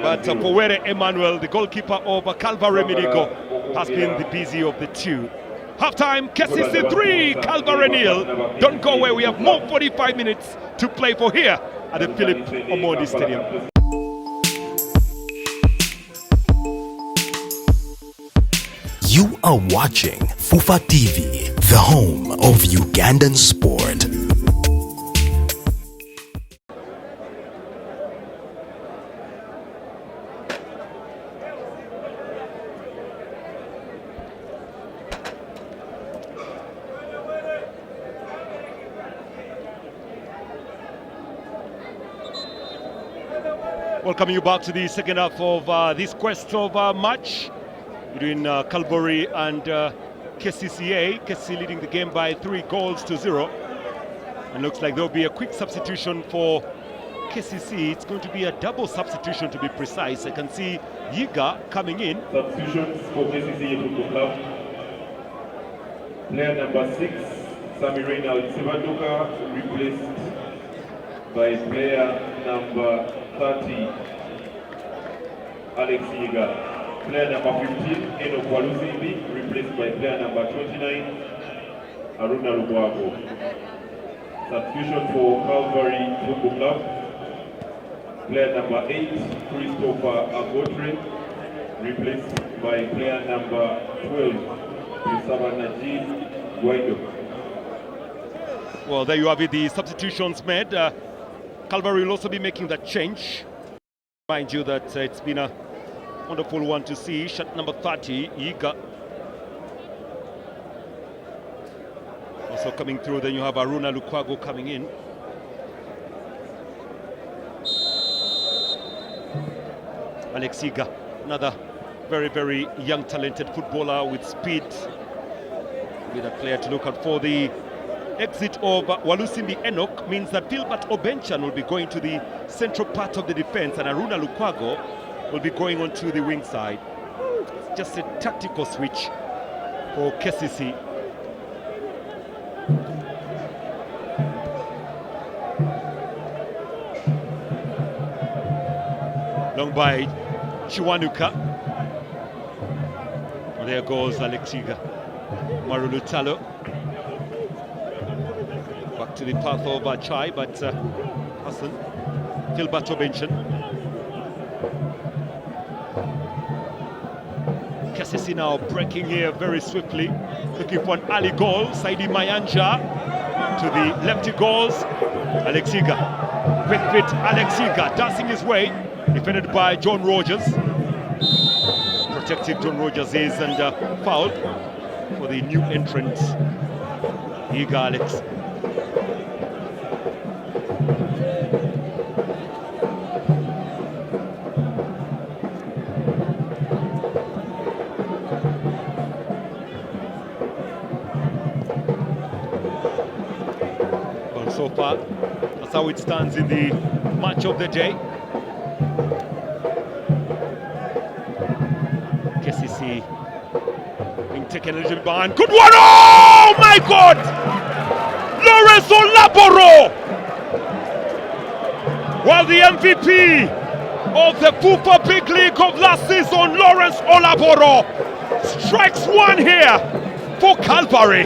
But for Were Emmanuel, the goalkeeper of Calvary Midigo, has been the busy of the 2. Halftime, Kcca 3, Calvary 0. Don't go away, we have more 45 minutes to play for here at the Philip Omondi Stadium. You are watching Fufa TV, the home of Ugandan sport. Welcoming you back to the second half of this quest of match between Calvary and Kcca. Kcca leading the game by 3 goals to 0. And looks like there'll be a quick substitution for Kcca. It's going to be a double substitution to be precise. I can see Yiga coming in. Substitutions for Kcca Football Club. Player number 6, Sami Reynald Sivaduka, replaced by player number 30, Alex Yiga. Player number 15, Enoch Waluzimbi, replaced by player number 29, Aruna Lubwago. Substitution for Calvary Football Club. Player number 8, Christopher Agotre, replaced by player number 12, Najib Guaido. Well, there you have it, the substitutions made. Calvary will also be making that change. Mind you that it's been a wonderful one to see. Shot number 30, Yiga. Also coming through, then you have Aruna Lukwago coming in. Alex Yiga, another very, very young, talented footballer with speed. Be the player to look out for. The exit of Walusimbi Enoch means that Philbert Obenchan will be going to the central part of the defense, and Aruna Lukwago will be going on to the wing side. It's just a tactical switch for Kcca. Long by Chiwanuka. There goes Alex Yiga. Umaru Lutalo. Back to the path of Chai, but Hassan. Philbert Obenchan. Kcca now breaking here very swiftly. Looking for an early goal. Saidi Mayanja to the lefty goals. Alex Yiga. Quick fit, Alex Yiga dancing his way. Defended by John Rogers. Protective John Rogers is, and foul for the new entrant, Yiga Alex. so far. That's how it stands in the match of the day. Kcca being taken a little bit behind. Good one! Oh my God! Lawrence Olaboro! Well, the MVP of the FUFA Big League of last season, Lawrence Olaboro, strikes one here for Calvary.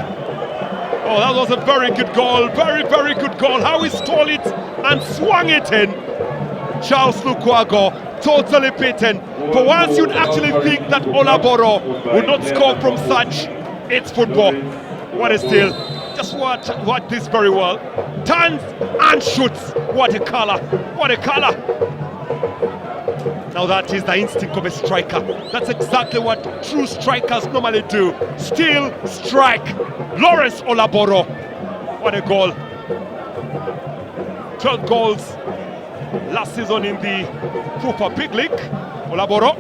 Oh, that was a very good goal. Very, very good goal. How he stole it and swung it in. Charles Lukwago, totally beaten. For once, you'd actually think that Olaboro would not score from such. It's football. What a steal. Just watch this very well. Turns and shoots. What a color. What a color. Now that is the instinct of a striker. That's exactly what true strikers normally do. Steal, strike. Lawrence Olaboro. What a goal. 12 goals last season in the FUFA Big League. Olaboro.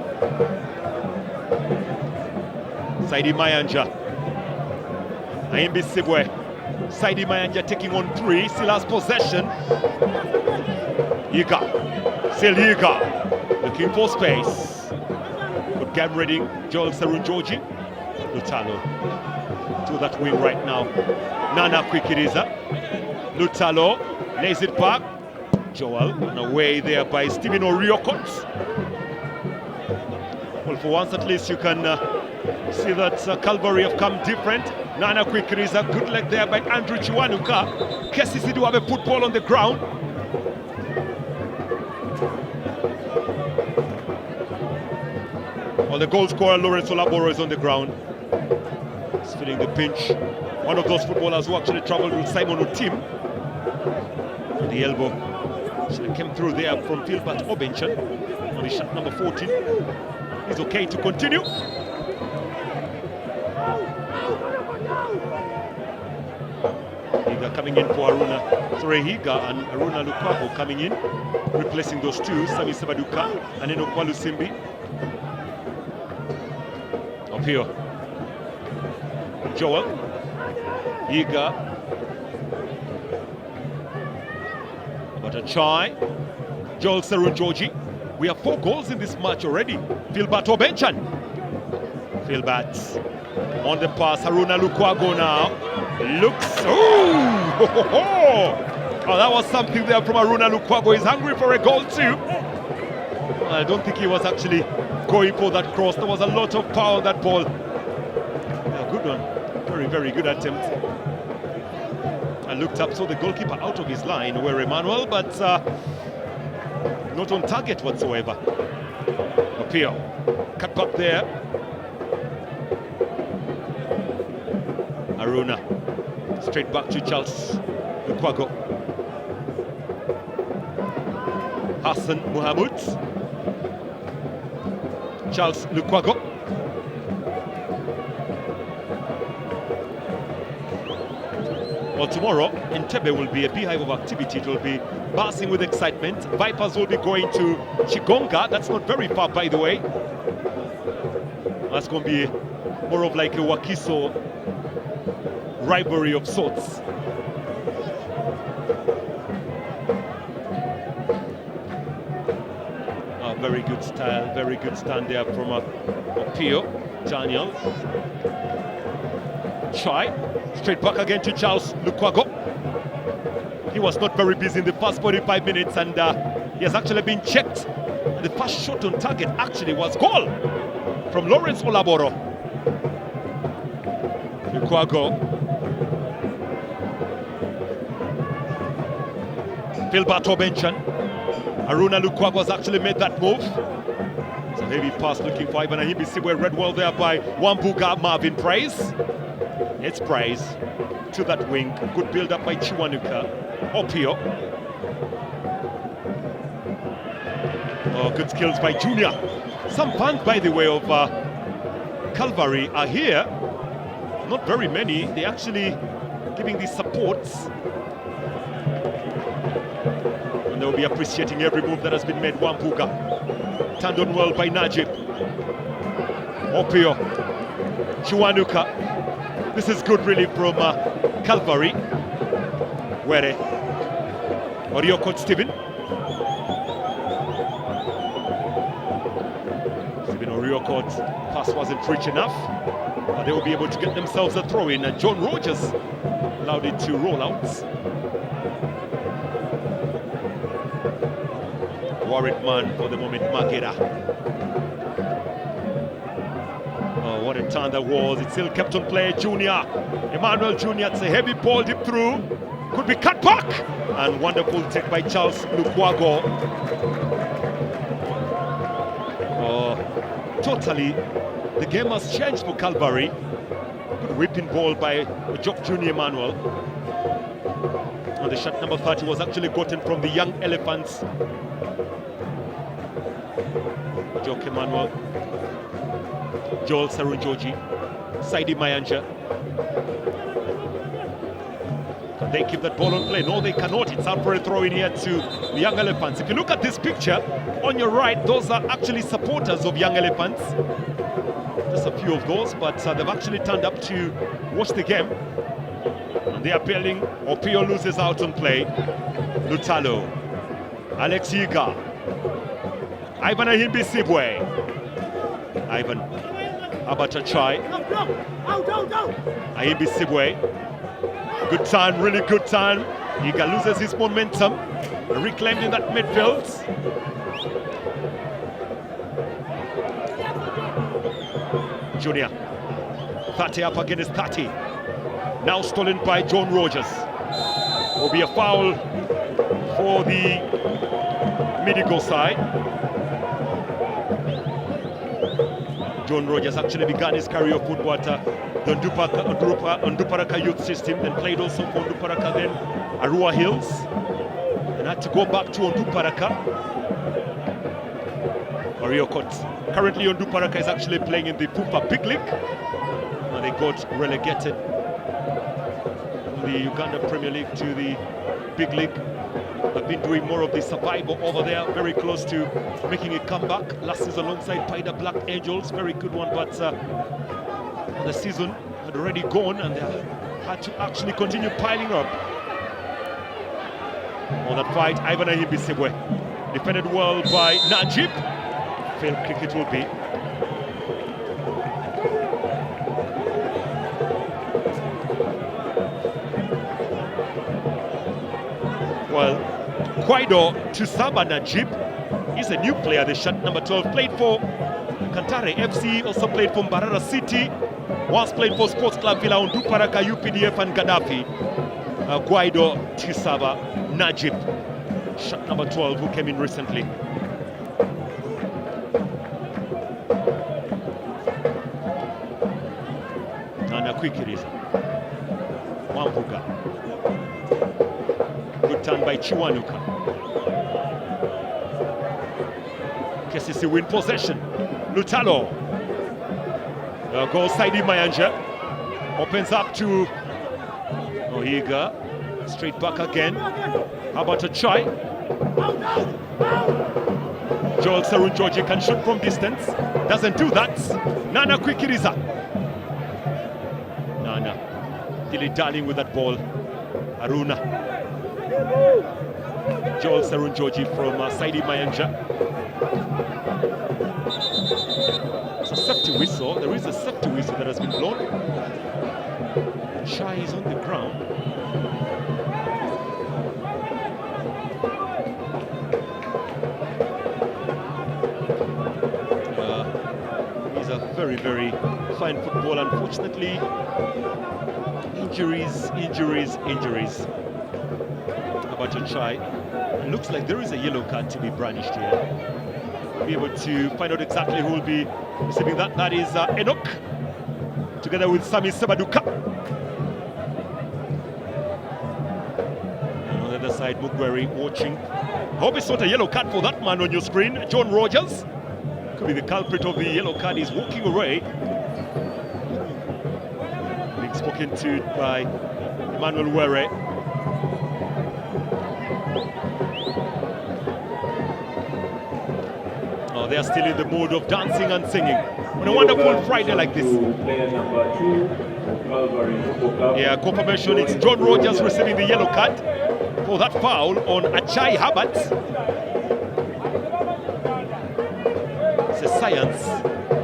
Saidi Mayanja. Aimbi Sibwe. Saidi Mayanja taking on 3. Still has possession. Yiga. Still Yiga. Looking for space. Good game reading. Joel Serunjoji. Lutalo to that wing right now. Nana Kcca. Lutalo lays it back. Joel and away there by Stephen Oriokot. Well, for once at least you can see that Calvary have come different. Nana Kcca, good leg there by Andrew Chiwanuka. Kcca do have a football on the ground. Well, the goal scorer Lawrence Olaboro is on the ground. He's feeling the pinch. One of those footballers who actually traveled with Simon Otim. On the elbow. Should came through there from Philbert Obenchan. On the shot number 14. He's okay to continue. Higa coming in for Aruna. Sorry, Higa and Aruna Lukwago coming in. Replacing those two, Sami Sebaduka and Enokwalu Simbi. Up here. Joel. Higa. But a try. Joel Serunjoji. We have 4 goals in this match already. Philbert Obenchan. Philbert on the pass. Haruna Lukwago now. Looks. Oh, that was something there from Haruna Lukwago. He's hungry for a goal too. I don't think he was actually going for that cross. There was a lot of power on that ball. Yeah, good one. Very, very good attempt. I looked up, saw the goalkeeper out of his line, where Emmanuel, but not on target whatsoever. Appeal. Cut back there. Aruna. Straight back to Charles Lukwago. Hassan Muhammad. Charles Lukwago. Well, tomorrow, Entebbe will be a beehive of activity. It will be buzzing with excitement. Vipers will be going to Chigonga. That's not very far, by the way. That's going to be more of like a Wakiso rivalry of sorts. Very good style, very good stand there from Pio, Daniel. Try, straight back again to Charles Lukwago. He was not very busy in the first 45 minutes and he has actually been checked. The first shot on target actually was goal from Lawrence Olaboro. Lukwago. Philbert Obenchan. Aruna Lukwago has actually made that move. It's a heavy pass looking for Ivan Ahimbi-Sibwe, read well there by Wambuga Marvin Praise. It's Praise to that wing. Good build up by Chiwanuka. Opio. Oh, good skills by Junior. Some fans, by the way, of Calvary are here. Not very many. They're actually giving these supports. They'll be appreciating every move that has been made. Wampuga turned on well by Najib. Opio, Chiwanuka. This is good really from Calvary. Were Oriokot Stephen Oriokot, pass wasn't rich enough, but they will be able to get themselves a throw in, and John Rogers allowed it to roll out. Worried man for the moment, Magera. Oh, what a turn that was. It still kept on play. Junior, Emmanuel Junior, it's a heavy ball deep through. Could be cut back. And wonderful take by Charles Lukwago. Oh, totally, the game has changed for Calvary. Good whipping ball by Jock Junior Emmanuel. And the shot number 30 was actually gotten from the Young Elephants. Jock Emmanuel, Joel Sarunjoji, Saidi Mayanja. Can they keep that ball on play? No, they cannot. It's out for a throw in here to the Young Elephants. If you look at this picture on your right, those are actually supporters of Young Elephants. Just a few of those, but they've actually turned up to watch the game. And they are appealing. Opio loses out on play. Lutalo, Alex Yiga, Ivan Ahimbi Sibwe. Ivan Abatachai. Ahimbi Sibwe. Good turn, really good turn. Yiga loses his momentum. Reclaimed in that midfield. Junior. 30 up against 30. Now stolen by John Rogers. Will be a foul for the Midigo side. John Rogers actually began his career of football at the Nduparaka youth system, then played also for Nduparaka, then Arua Hills, and had to go back to Nduparaka. Oriokot, currently Nduparaka is actually playing in the Pupa Big League, and they got relegated from the Uganda Premier League to the Big League. I've been doing more of the survival over there, very close to making a comeback. Last season alongside Paida Black Angels, very good one, but the season had already gone and they had to actually continue piling up. On that fight, Ivan Ahimbi Sibwe, defended well by Najib. Failed kick it will be. Well, Kwaido Tusaba Najib is a new player. The shot number 12 played for Kantare FC, also played for Mbarara City, once played for Sports Club Villa, Nduparaka, UPDF and Gaddafi. Kwaido Tusaba Najib, shot number 12, who came in recently. Nana Kwikiriza, Wambuga. Good turn by Chiwanuka. Kcca win possession. Lutalo. Goal Saidi Mayanja. Opens up to Ohiga. Straight back again. How about a try? Joel Sarunjoji can shoot from distance. Doesn't do that. Nana Kwikiriza. Nana. Dilly-dallying with that ball. Aruna. Joel Sarunjoji from Saidi Mayanja. It's a safety whistle. There is a safety whistle that has been blown. Chai is on the ground. He's a very, very fine footballer. Unfortunately, injuries. About to try. It looks like there is a yellow card to be brandished here. We'll be able to find out exactly who will be receiving that. That is Enoch, together with Sami Sebaduka. And on the other side, Mugweri watching. I hope it's not a yellow card for that man on your screen. John Rogers could be the culprit of the yellow card. He's walking away. Being spoken to by Emmanuel Were. They are still in the mood of dancing and singing on a wonderful Friday like this. Player number 2, Calvary. Yeah, confirmation, it's John Rogers receiving the yellow card. for that foul on Achai Habat. It's a science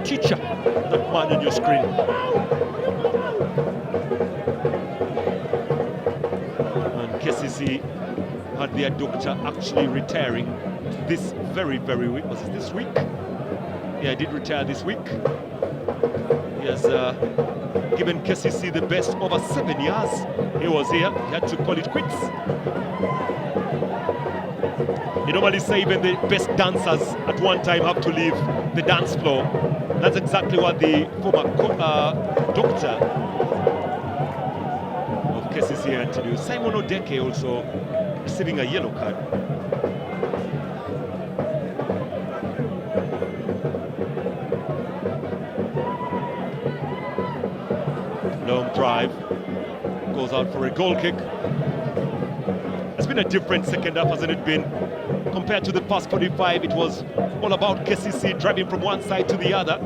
teacher, that man on your screen. And Kcca had their doctor actually retiring this very week. Was it this week? Yeah, he did retire this week. He has given Kcca the best over 7 years. He was here, he had to call it quits. They normally say even the best dancers at one time have to leave the dance floor. That's exactly what the former doctor of Kcca had to do. Simon Odeke also receiving a yellow card. Long drive, goes out for a goal kick. It's been a different second half, hasn't it been? Compared to the past 45, it was all about Kcca driving from one side to the other.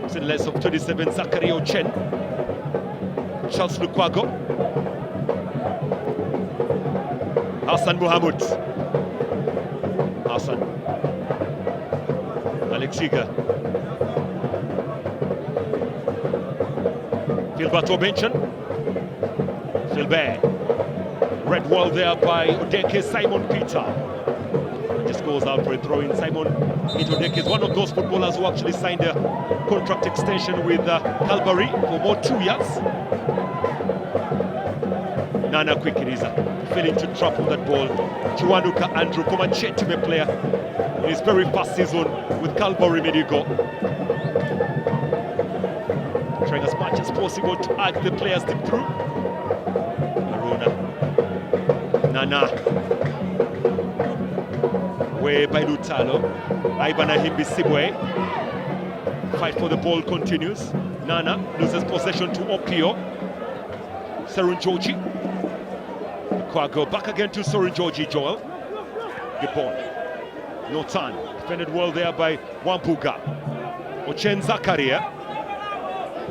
It's in less of 27, Zachary Ochen. Charles Lukwago. Hassan Mohamud. Hassan. Alex Giga. Philbert Obenchen. Philbert. Red wall there by Odeke. Simon Peter. Just goes out for a throw-in. Simon Odeke is one of those footballers who actually signed a contract extension with Calvary for more 2 years. Nana Kwikiriza failing to trap on that ball. Chiwanuka Andrew, former Chetime player, in his very first season with Calvary Medigo. Trying as much as possible to arc the players deep through. Aruna. Nana. Way by Lutalo. Ibanahim Bisibwe. Fight for the ball continues. Nana loses possession to Opio. Serun Georgie. Kwago back again to Serun Georgie. Joel. Good ball. Notan. Defended well there by Wampuga. Ochen Zakaria.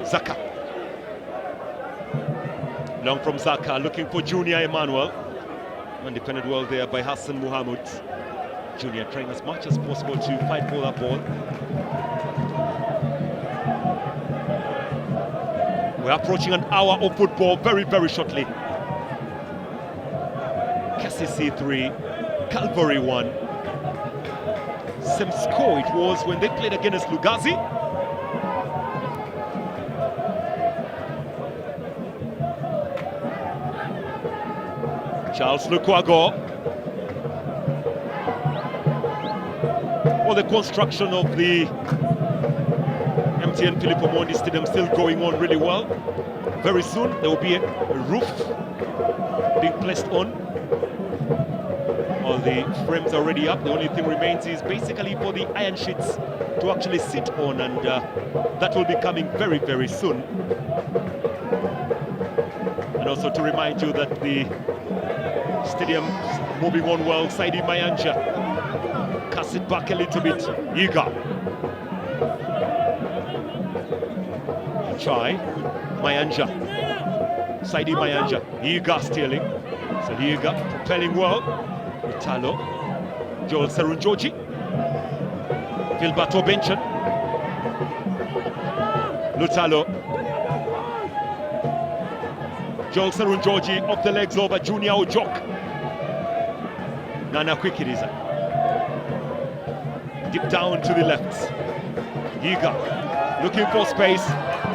Zaka. Long from Zaka, looking for Junior Emmanuel. And defended well there by Hassan Mohamud. Junior trying as much as possible to fight for that ball. We're approaching an hour of football very shortly. Kcca 3, Calvary 1. Same score it was when they played against Lugazi. Charles Lukwago. Well, the construction of the MTN Philip Omondi Stadium still going on really well. Very soon there will be a roof being placed on. All the frames are already up. The only thing remains is basically for the iron sheets to actually sit on, and that will be coming very soon. And also to remind you that the stadium moving on well. Saidi Mayanja cast it back a little bit. Yiga. Chai. Mayanja. Saidi Mayanja. Yiga stealing. So Yiga propelling well. Italo. Joel Serun Georgie. Philbert Obenchen. Lutalo. Joel Serun Georgie off the legs over Junior Ojok. Nana Kwikiriza. Deep down to the left. Giga looking for space,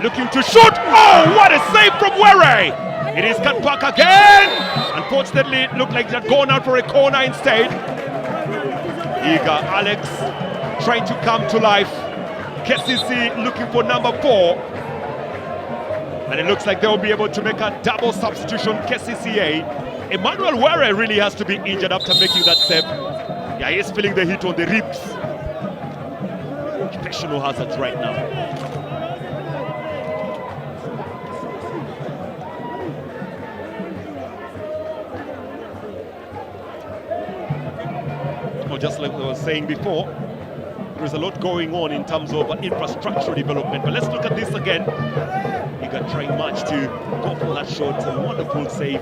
looking to shoot. Oh, what a save from Were! It is cut back again. Unfortunately, it looked like it had gone out for a corner instead. Giga, Alex trying to come to life. Kcca looking for number 4. And it looks like they'll be able to make a double substitution. Kcca. Emmanuel Were really has to be injured after making that save. Yeah, he is feeling the heat on the ribs. Occupational hazards right now. Well, just like I was saying before, there is a lot going on in terms of infrastructure development. But let's look at this again. Iga trying much to go for that shot. A wonderful save.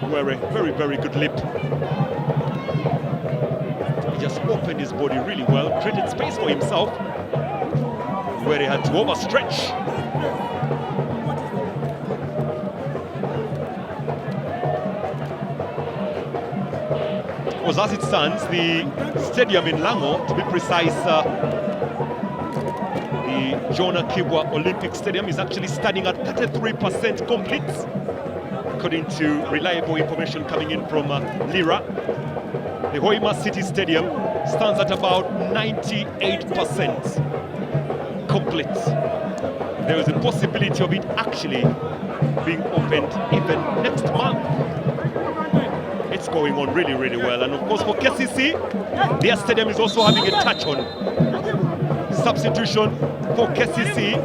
Very, very, very good lip. He just opened his body really well, created space for himself, where he had to overstretch. Because as it stands, the stadium in Lango, to be precise, the Jonah Kibwa Olympic Stadium is actually standing at 33% complete, according to reliable information coming in from Lira. The Hoima City Stadium stands at about 98% complete. There is a possibility of it actually being opened even next month. It's going on really, really well. And of course for Kcca, their stadium is also having a touch on substitution for Kcca.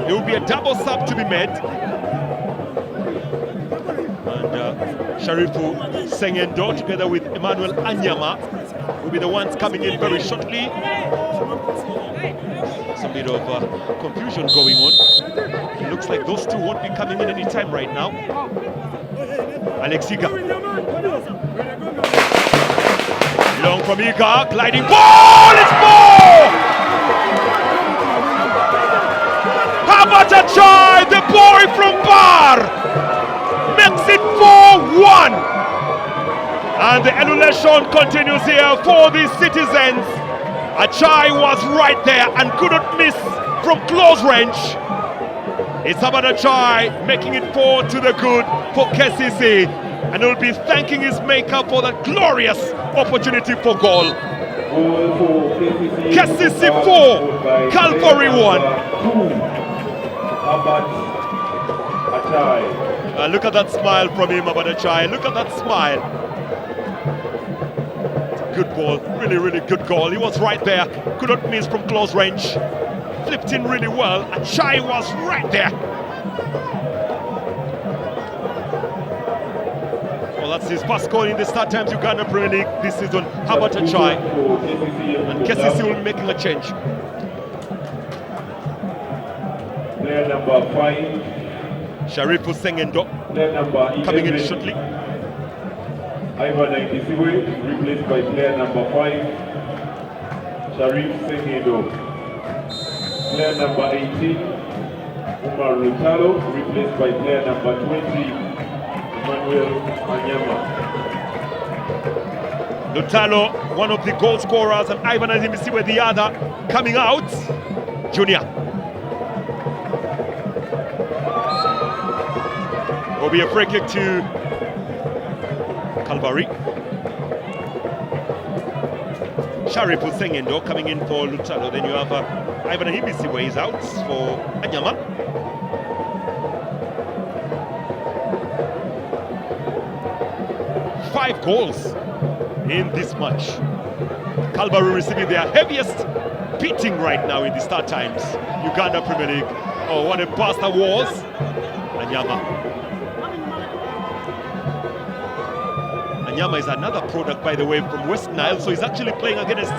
There will be a double sub to be made. And Sharifu Sengendo together with Emmanuel Anyama will be the ones coming in very shortly. Some bit of confusion going on. It looks like those two won't be coming in any time right now. Kcca. Long from Iga, gliding ball, it's ball! How about a try? The boy from Bar makes it 4-1. And the emulation continues here for the citizens. Achai was right there and couldn't miss from close range. It's about Achai making it 4 to the good for Kcca. And he'll be thanking his maker for that glorious opportunity for goal. Kcca 4, Calvary 1. Look at that smile from him, Abadachai. Look at that smile. Good ball, really, really good goal. He was right there, couldn't miss from close range. Flipped in really well. Achai was right there. Well, that's his first goal in the Start Times Uganda Premier League this season. How about Achai? And Kcca will be making a change. Player number 5. Sharifu Sengendo coming in shortly. Ivan Naikisiwe, replaced by player number 5, Sharif Sengendo. Player number 18, Umar Lutalo, replaced by player number 20, Emmanuel Anyama. Lutalo, one of the goal scorers, and Ivan Naikisiwe the other, coming out. Junior. Will be a free kick to Calvary. Sharifu Sengendo coming in for Lutalo. Then you have Ivan Ahibisiwe is out for Anyama. Five goals in this match. Calvary receiving their heaviest beating right now in the Start Times Uganda Premier League. Oh, what a pass that was. Anyama. Anyama is another product, by the way, from West Nile, so he's actually playing against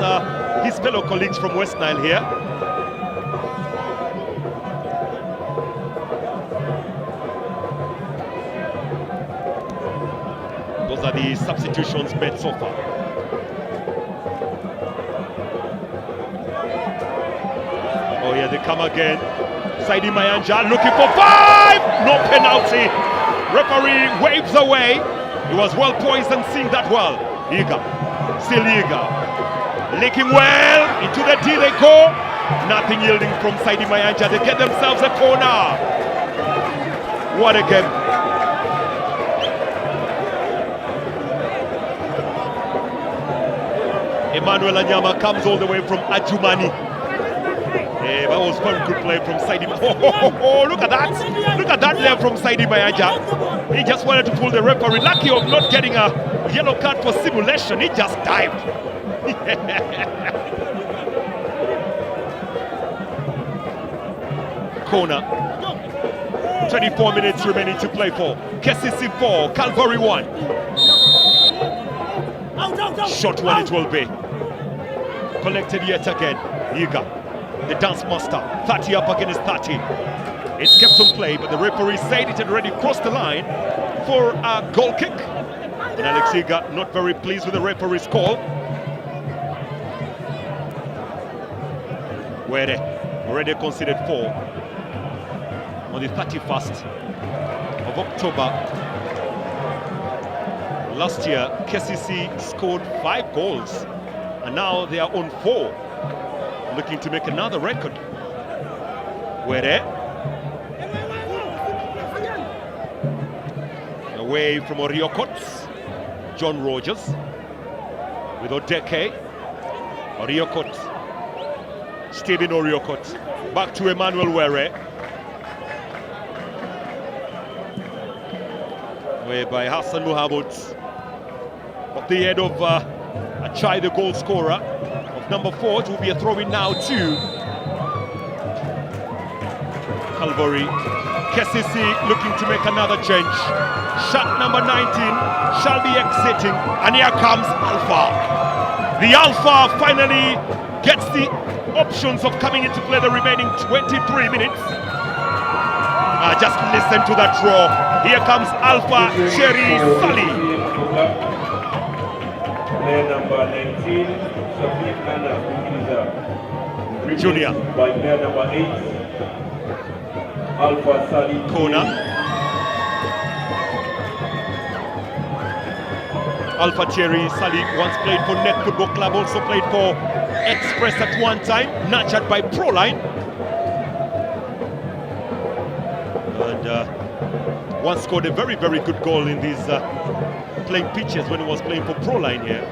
his fellow colleagues from West Nile here. Those are the substitutions made so far. Oh yeah, they come again. Saidi Mayanja looking for 5! No penalty. Referee waves away. He was well poised and seeing that well. Iga, still Iga. Linking well, into the D they go. Nothing yielding from Saidi Mayanja. They get themselves a corner. What a game. Emmanuel Anyama comes all the way from Ajumani. That was one good play from Saidi. Oh, look at that. Look at that there from Saidi Mayanja. He just wanted to pull the referee. Lucky of not getting a yellow card for simulation. He just dived. Corner. 24 minutes remaining to play for. Kcca 4, Calvary 1. Short one it will be. Collected yet again. Iga, the dance master. 30 up against 30. It's kept on play, but the referee said it had already crossed the line for a goal kick. And Kcca not very pleased with the referee's call. Where already considered 4 on the 31st of October. Last year, Kcca scored 5 goals, and now they are on 4, looking to make another record. Where away from Oriocots, John Rogers with Odeke, Oriocot, Stephen Oriocot, back to Emmanuel Were, whereby Hassan Muhammad, at the head of Achai, the goal scorer of number 4. It will be a throw-in now to Calvary. Kcca looking to make another change. Shot number 19 shall be exiting, and here comes Alpha. The Alpha finally gets the options of coming into play the remaining 23 minutes. Just listen to that draw. Here comes Alpha Cherry Sally. Player number 19, Shafiq Anna, Junior. By player number 8, Alpha Sally. Corner. Alpha Cherry Sally once played for Net Football Club, also played for Express at one time, nurtured by Proline. And once scored a very, very good goal in these playing pitches when he was playing for Proline here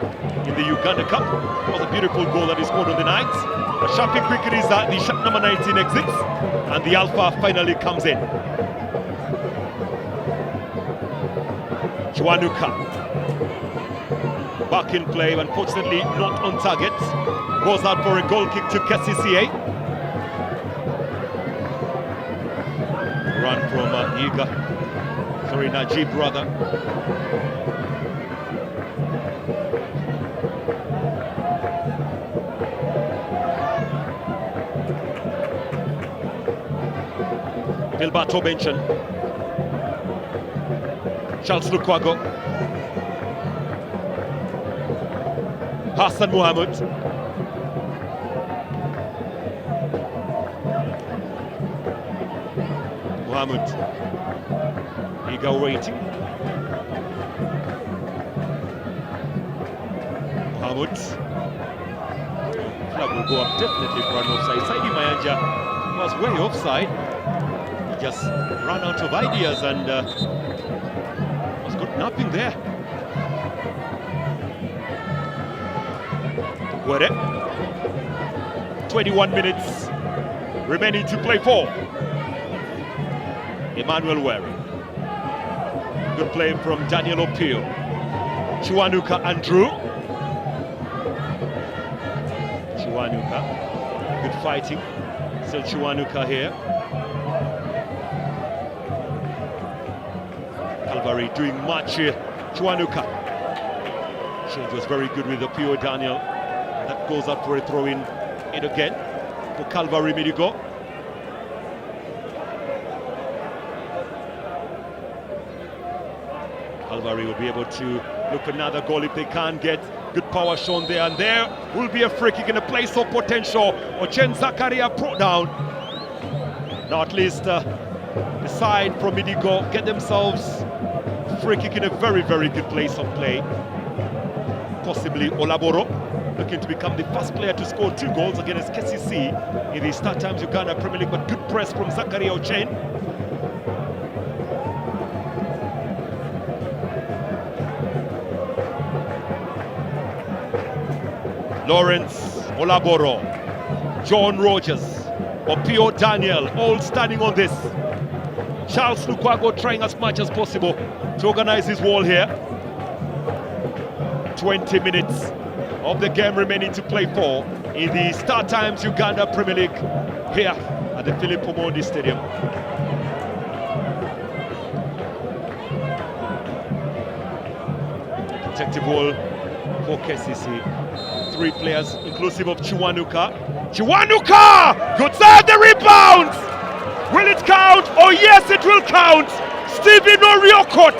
in the Uganda Cup. It was a beautiful goal that he scored on the night. A sharply quick is the shot number 19 exits, and the Alpha finally comes in. Chiwanuka back in play, unfortunately not on target. Goes out for a goal kick to Kcca. Run from Najib rather. Bilbato Benchen. Charles Lukwago. Hassan Muhammad. Eager waiting. Muhammad. Flag will go up definitely for an offside. Saidi Mayanja was way offside. He just ran out of ideas and was good napping there. Were 21 minutes remaining to play for. Emmanuel Were. Good play from Daniel Opio. Chiwanuka Andrew. Chiwanuka. Good fighting. Still Chiwanuka here. Calvary doing much here. Chiwanuka. Change was very good with Opio Daniel. That goes up for a throw-in again for Calvary Midigo. Calvary will be able to look for another goal if they can get good power shown there, and there will be a free kick in a place of potential. Ochen Zakaria brought down. Now at least the side from Midigo get themselves a free kick in a very, very good place of play. Possibly Olaboro, looking to become the first player to score 2 goals against Kcca in the Star Times Uganda Premier League, but good press from Zakaria Ochen. Lawrence Olaboro, John Rogers, Opio Daniel, all standing on this. Charles Lukwago trying as much as possible to organize his wall here. 20 minutes of the game remaining to play for in the Star Times Uganda Premier League here at the Philip Omondi Stadium. Protective wall for Kcca. 3 players inclusive of Chiwanuka. Chiwanuka! Good side, the rebound! Will it count? Oh yes, it will count. Stephen Oriokot,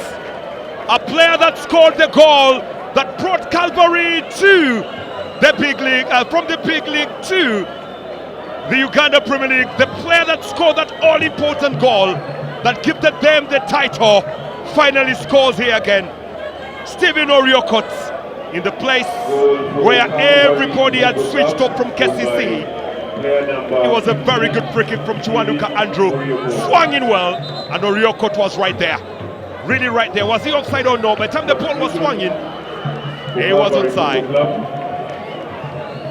a player that scored the goal that brought Calvary to the big league, from the big league to the Uganda Premier League. The player that scored that all-important goal that gifted them the title finally scores here again. Stephen Oriokot, in the place where everybody had switched up from Kcca. It was a very good free kick from Chiwanuka Andrew, swung in well, and Oriokot was right there, really right there. Was he offside or no? By the time the ball was swung in, he was onside.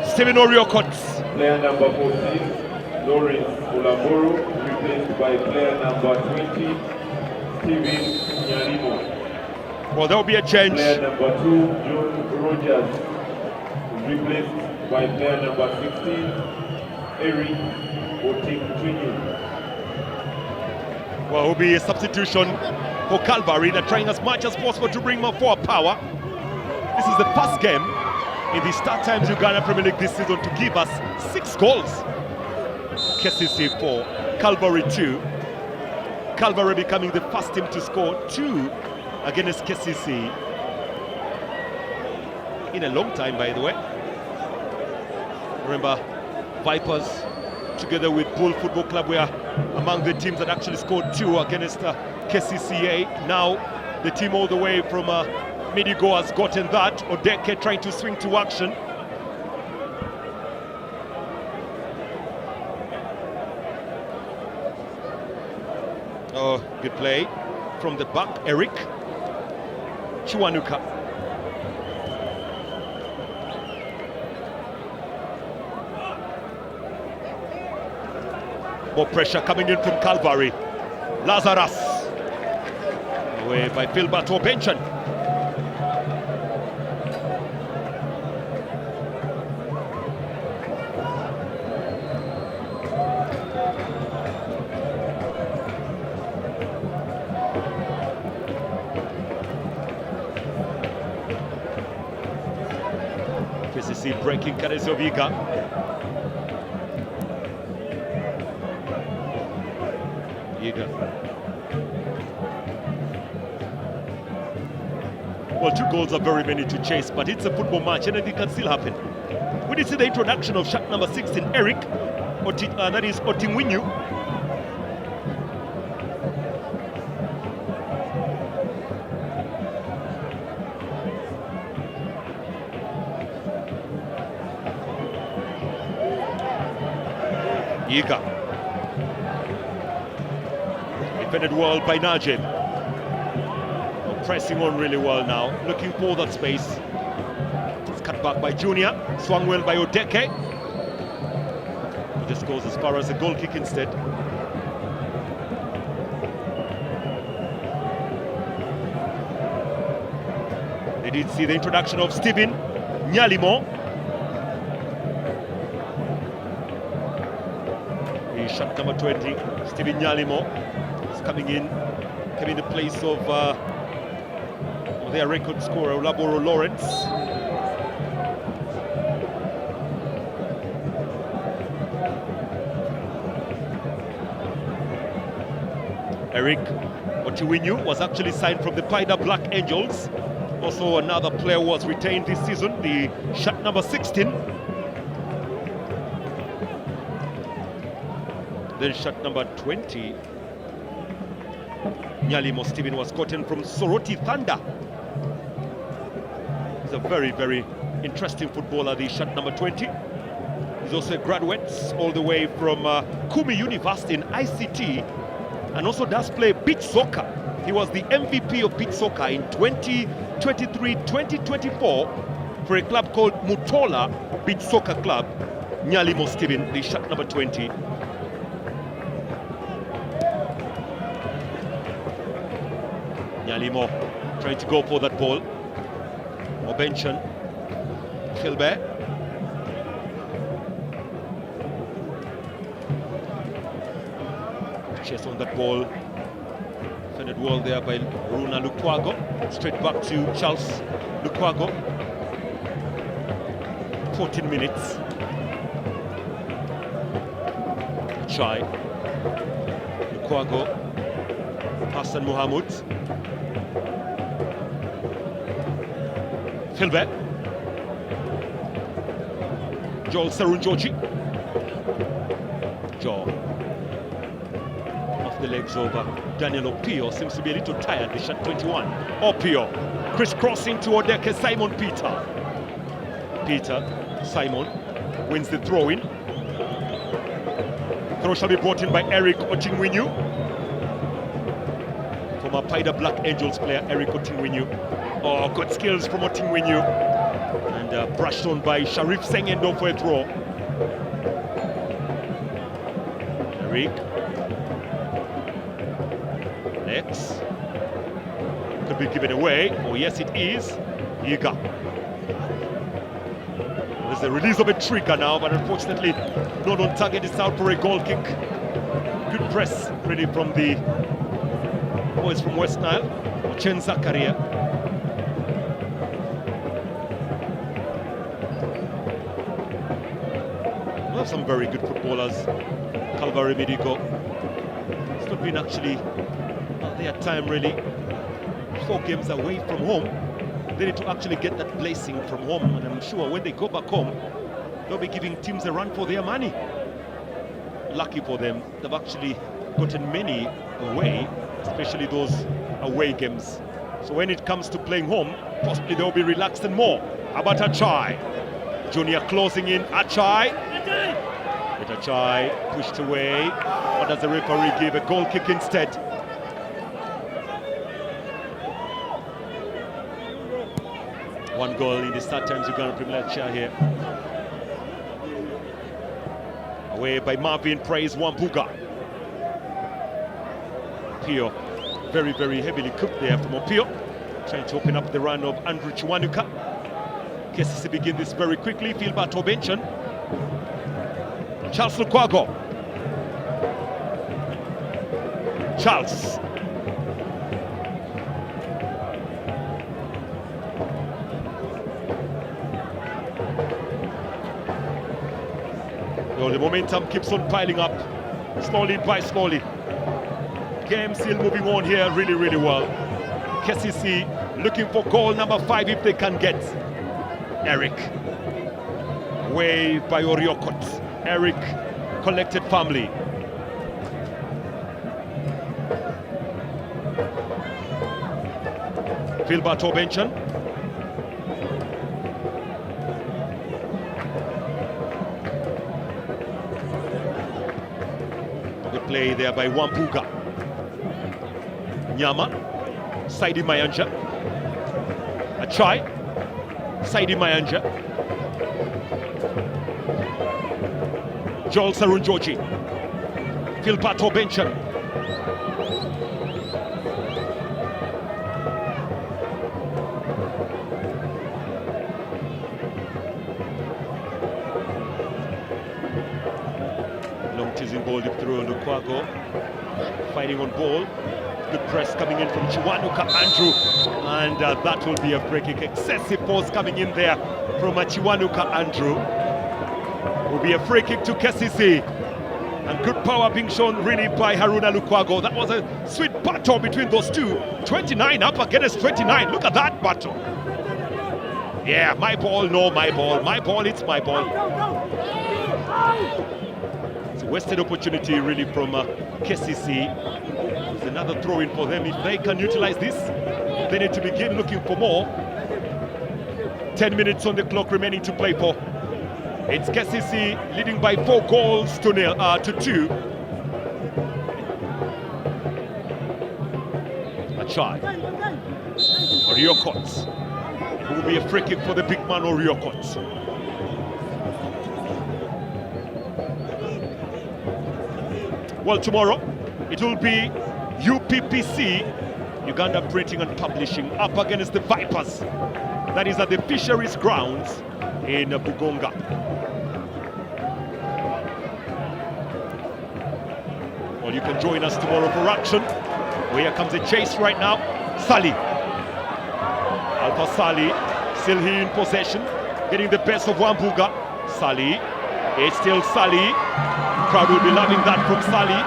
Stephen Oriokot. Player number 14, Lawrence Olaboro, replaced by player number 20, Stephen Nyalimo. Well, there will be a change. Player number 2, John Rogers, replaced by player number 16, Eric Otimtwinyu. Well, it will be a substitution for Calvary. They're trying as much as possible to bring more forward power. This is the first game in the Start Times Uganda Premier League this season to give us 6 goals. Kcca 4, Calvary 2. Calvary becoming the first team to score 2 against Kcca in a long time, by the way. Remember, Vipers together with Bull Football Club were among the teams that actually scored 2 against Kcca. Now the team all the way from Midigo has gotten that. Odeke trying to swing to action. Oh, good play from the back, Eric Chiwanuka. More pressure coming in from Calvary. Lazarus. Away by Philbert Obenchen. Kcca breaking courtesy of Iga. Well, 2 goals are very many to chase, but it's a football match. Anything can still happen. We did see the introduction of shot number 16, Eric, that is Otimwinyu. Iga. Defended well by Najem. Pressing on really well now, looking for that space. It's cut back by Junior, swung well by Odeke. He just goes as far as a goal kick instead. They did see the introduction of Stephen Nyalimo. The shot number 20, Stephen Nyalimo, is coming in, the place of their record scorer, Olaboro Lawrence. Eric Otimwinyu was actually signed from the Paida Black Angels. Also another player was retained this season, the shot number 16. Then shot number 20. Nyalimo Stephen was gotten from Soroti Thunder. He's a very, very interesting footballer, the shot number 20. He's also a graduate all the way from Kumi University in ICT, and also does play beach soccer. He was the MVP of beach soccer in 2023-2024 for a club called Mutola Beach Soccer Club. Nyalimo Stephen, the shot number 20. Nyalimo trying to go for that ball. Obenchen, Gilbert. Chase on that ball. Defended well there by Runa Lukwago. Straight back to Charles Lukwago. 14 minutes. Chai. Lukwago, Hassan Mohamud, Philbert, Joel Serunjoji, Joe, off the legs over Daniel Opio, seems to be a little tired, the shot 21, Opio, crisscrossing to Odeke, Simon Peter, Simon, wins the throw-in. Throw shall be brought in by Eric Otingwinyu. From a Paida Black Angels player, Eric Otingwinyu. Oh, good skills from Otingwinyu. And brushed on by Sharif Sengendo for a throw. Eric. Lex. Could be given away. Oh, yes, it is. Yiga. There's a release of a trigger now, but unfortunately not on target. It's out for a goal kick. Good press, really, from the boys from West Nile. Ochen Zakaria. We have some very good footballers. Calvary Medico. It's not been actually their time, really. 4 games away from home. They need to actually get that blessing from home, and I'm sure when they go back home, they'll be giving teams a run for their money. Lucky for them, they've actually gotten many away, especially those away games. So when it comes to playing home, possibly they'll be relaxed and more. How about Achai? Junior closing in, Achai. But Achai pushed away. What does the referee give? A goal kick instead. One goal in the start times Uganda Premier League share here. Away by Marvin Praise Wambuga. Pio, very, very heavily cooked there from Opio. Trying to open up the run of Andrew Chiwanuka. Kcca begin this very quickly. Philbert Obenchon. Charles Lukwago. Charles. Well, the momentum keeps on piling up, slowly by slowly. Game still moving on here really, really well. Kcca looking for goal number 5 if they can get Eric. Away by Oriokot. Eric collected family. Philbert Obenchon. Good play there by Wambuga. Nyama. Saidi Mayanja. Achai. Saidi Mayanja. Joel Sarunjoji. Philbert Obenchon. Long teasing ball deep through Lukwago. Fighting on ball. Good press coming in from Chiwanuka Andrew. And that will be a free kick. Excessive force coming in there from Chiwanuka Andrew. Will be a free kick to Kcca. And good power being shown really by Haruna Lukwago. That was a sweet battle between those two. 29 up against 29. Look at that battle. Yeah, my ball, no, my ball. My ball, it's my ball. It's a wasted opportunity really from Kcca. It's another throw-in for them. If they can utilize this, they need to begin looking for more. 10 minutes on the clock remaining to play for. It's Kcca leading by 4 goals to 2. Achai. Oriokot. It will be a free kick for the big man Oriokot. Well, tomorrow it will be UPPC, Uganda Printing and Publishing, up against the Vipers. That is at the Fisheries Grounds in Bugonga. Well, you can join us tomorrow for action. Here comes a chase right now. Sali. Alpha Sali, still here in possession, getting the best of Wambuga. Sali, it's still Sali. Crowd will be loving that from Sali.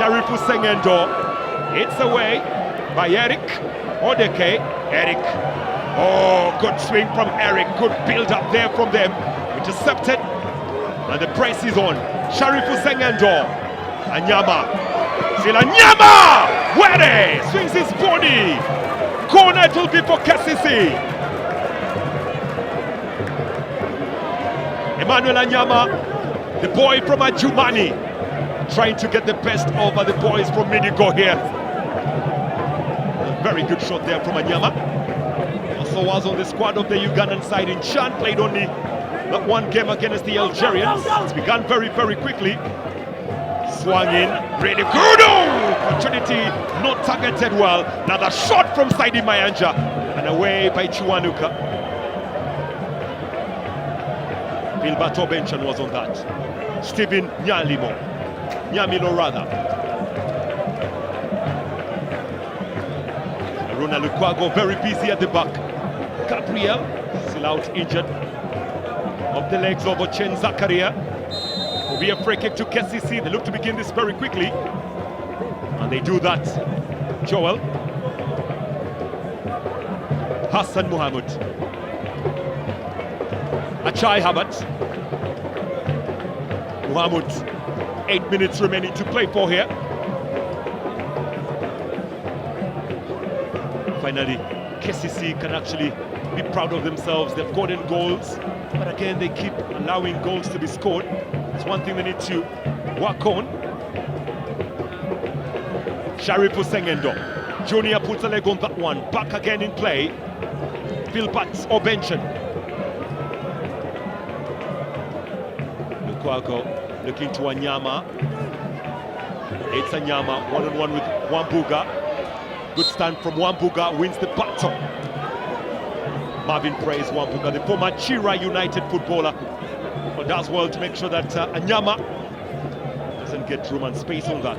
Sharifu Sengendo. It's away by Eric Odeke. Eric. Oh, good swing from Eric. Good build up there from them. Intercepted. And the press is on. Sharifu Sengendo. Anyama. Still Anyama! Were swings his body. Corner it will be for Kcca. Emmanuel Anyama, the boy from Adjumani, trying to get the best over the boys from Midigo here. A very good shot there from Anyama. Also was on the squad of the Ugandan side in Chan, played only that one game against the Algerians. It's begun very, very quickly. Swung in, really good opportunity, not targeted well. Another shot from Saidi Mayanja, and away by Chiwanuka. Bilbato Benchan was on that. Stephen Nyamilo rather. Aruna Lukwago very busy at the back. Gabriel still out injured. Off the legs of Ochen Zakaria. Will be a free kick to Kcca. They look to begin this very quickly. And they do that. Joel. Hassan Muhammad. Achai Habat. Muhammad, 8 minutes remaining to play for here. Finally, Kcca can actually be proud of themselves. They've gotten goals, but again, they keep allowing goals to be scored. It's one thing they need to work on. Sharifu Sengendo. Junior puts a leg on that one. Back again in play. Philbert Obenchen. Lukwago looking to Anyama. It's Anyama, one-on-one with Wambuga. Good stand from Wambuga, wins the battle. Marvin prays Wambuga, the former Chira United footballer, but does well to make sure that Anyama doesn't get room and space on that.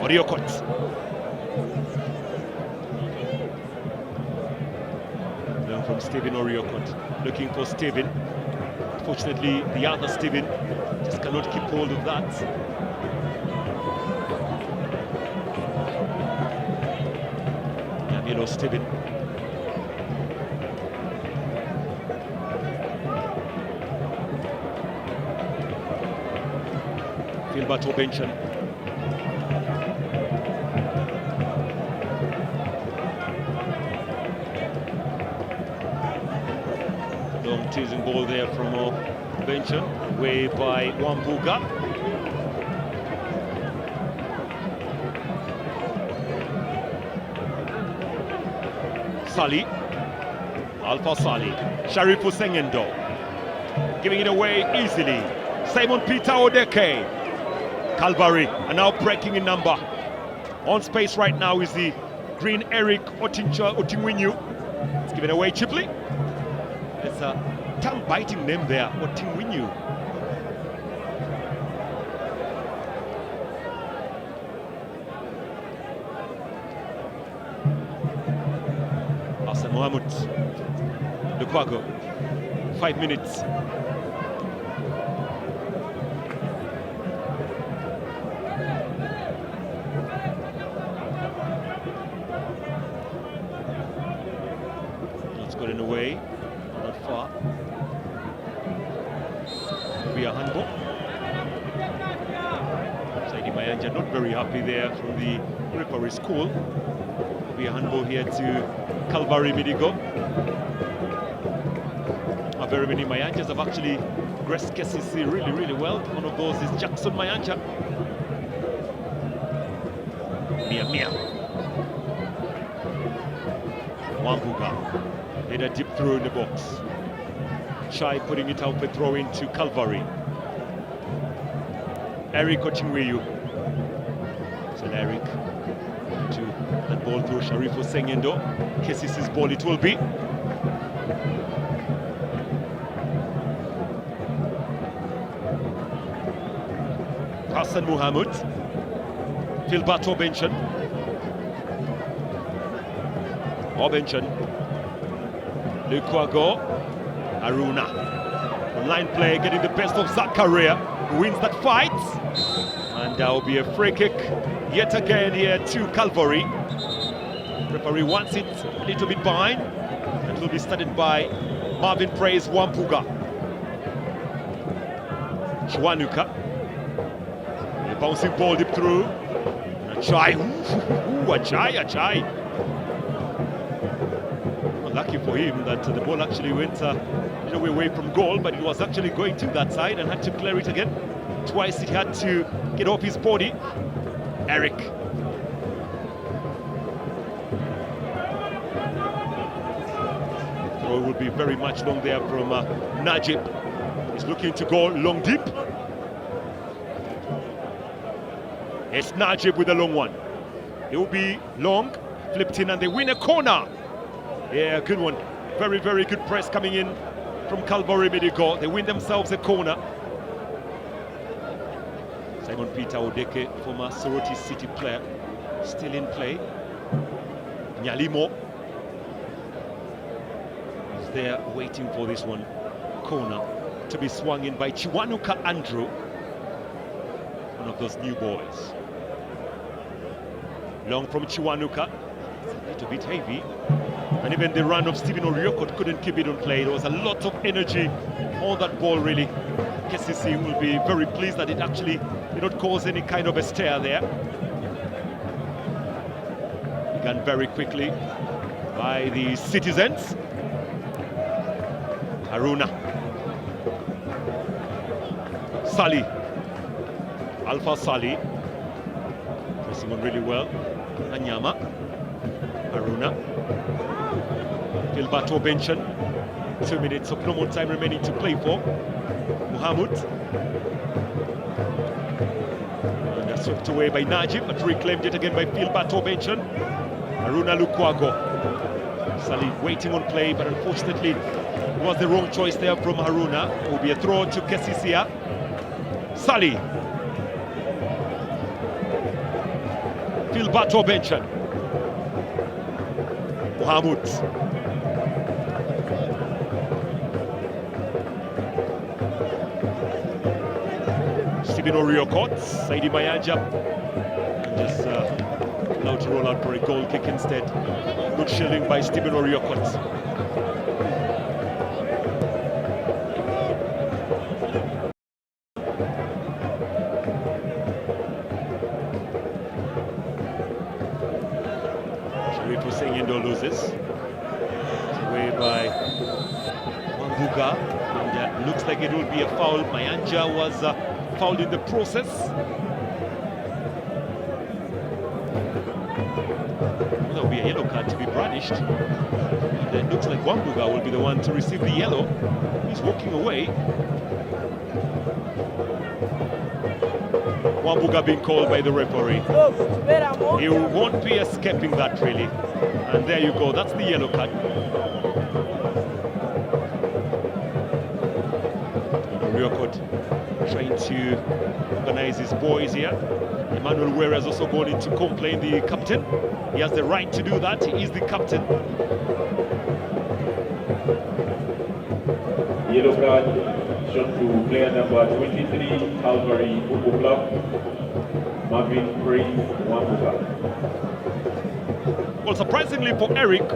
Oriokot. From Stephen Oriokot, looking for Stephen. Unfortunately, the other Stephen just cannot keep hold of that. Yamilo Stephen. Philbert Obenchen. Long teasing ball there from Benchen, away by Wambuga. Sali, Alpha Sali, Sharifu Sengendo, giving it away easily. Simon Peter Odeke, Calvary are now breaking in number. On space right now is the green Eric Otingwinyu. It's given away cheaply. It's a tongue-biting name there, Otingwinyu. Hassan Mohamud, Lukwago, 5 minutes. It's got in the way, not far. Be a handball. Saidi Mayanja not very happy there from the referee school. Be a handball here to Calvary Midigo. Very many Mayanjas have actually progressed Kcca really, really well. One of those is Jackson Mayanja. Mia. Wambuga made a deep throw in the box. Chai putting it out for throw into Calvary. Eric Ochingweyu. So Eric to that ball through Sharifu Sengendo. Kcca's ball it will be. Hassan Muhammad, Philbert Obenchen, Lukwago, Aruna. Online play getting the best of Zakaria. who wins that fight. And there will be a free kick yet again here to Calvary. Referee wants it a little bit behind. It will be started by Marvin Praise Wampuga. Chiwanuka. A bouncing ball deep through. Achai. Ooh, Achai. Lucky for him that the ball actually went away from goal, but it was actually going to that side and had to clear it again. Twice it had to get off his body. Eric. Throw will be very much long there from Najib. He's looking to go long deep. It's Najib with a long one. It will be long, flipped in, and they win a corner. Yeah, good one. Very, very good press coming in from Calvary Medical. They win themselves a corner. Simon Peter Odeke, former Soroti City player, still in play. Nyalimo is there waiting for this one. Corner to be swung in by Chiwanuka Andrew, one of those new boys. Long from Chiwanuka, it's a little bit heavy. And even the run of Stephen Oriokot couldn't keep it on play. There was a lot of energy on that ball, really. Kcca will be very pleased that it actually did not cause any kind of a stir there. Began very quickly by the citizens. Haruna. Sali. Alpha Sali. Pressing on really well. Anyama. Haruna. Gilberto Benchen. 2 minutes of normal time remaining to play for. Muhammad. And that's swept away by Najib, but reclaimed it again by Gilberto Benchen. Haruna Lukwago. Sali waiting on play, but unfortunately it was the wrong choice there from Haruna. It will be a throw to Kcca. Sali. Gilberto Benchen. Muhammad. Stephen Oriokot, Saidi Mayanja, just allowed to roll out for a goal kick instead. Good shielding by Stephen Oriokot. Sharifu Sengindo loses. It's away by Wambuga, and looks like it will be a foul. Mayanja was fouled in the process. There will be a yellow card to be brandished. And it looks like Wambuga will be the one to receive the yellow. He's walking away. Wambuga being called by the referee. He won't be escaping that, really. And there you go, that's the yellow card. Ryokot trying to organize his boys here. Emmanuel Were has also gone in to complain the captain. He has the right to do that. He is the captain. Yellow card shown to player number 23, Calvary Football Club, Marvin Praise Wampuga. Well, surprisingly for Eric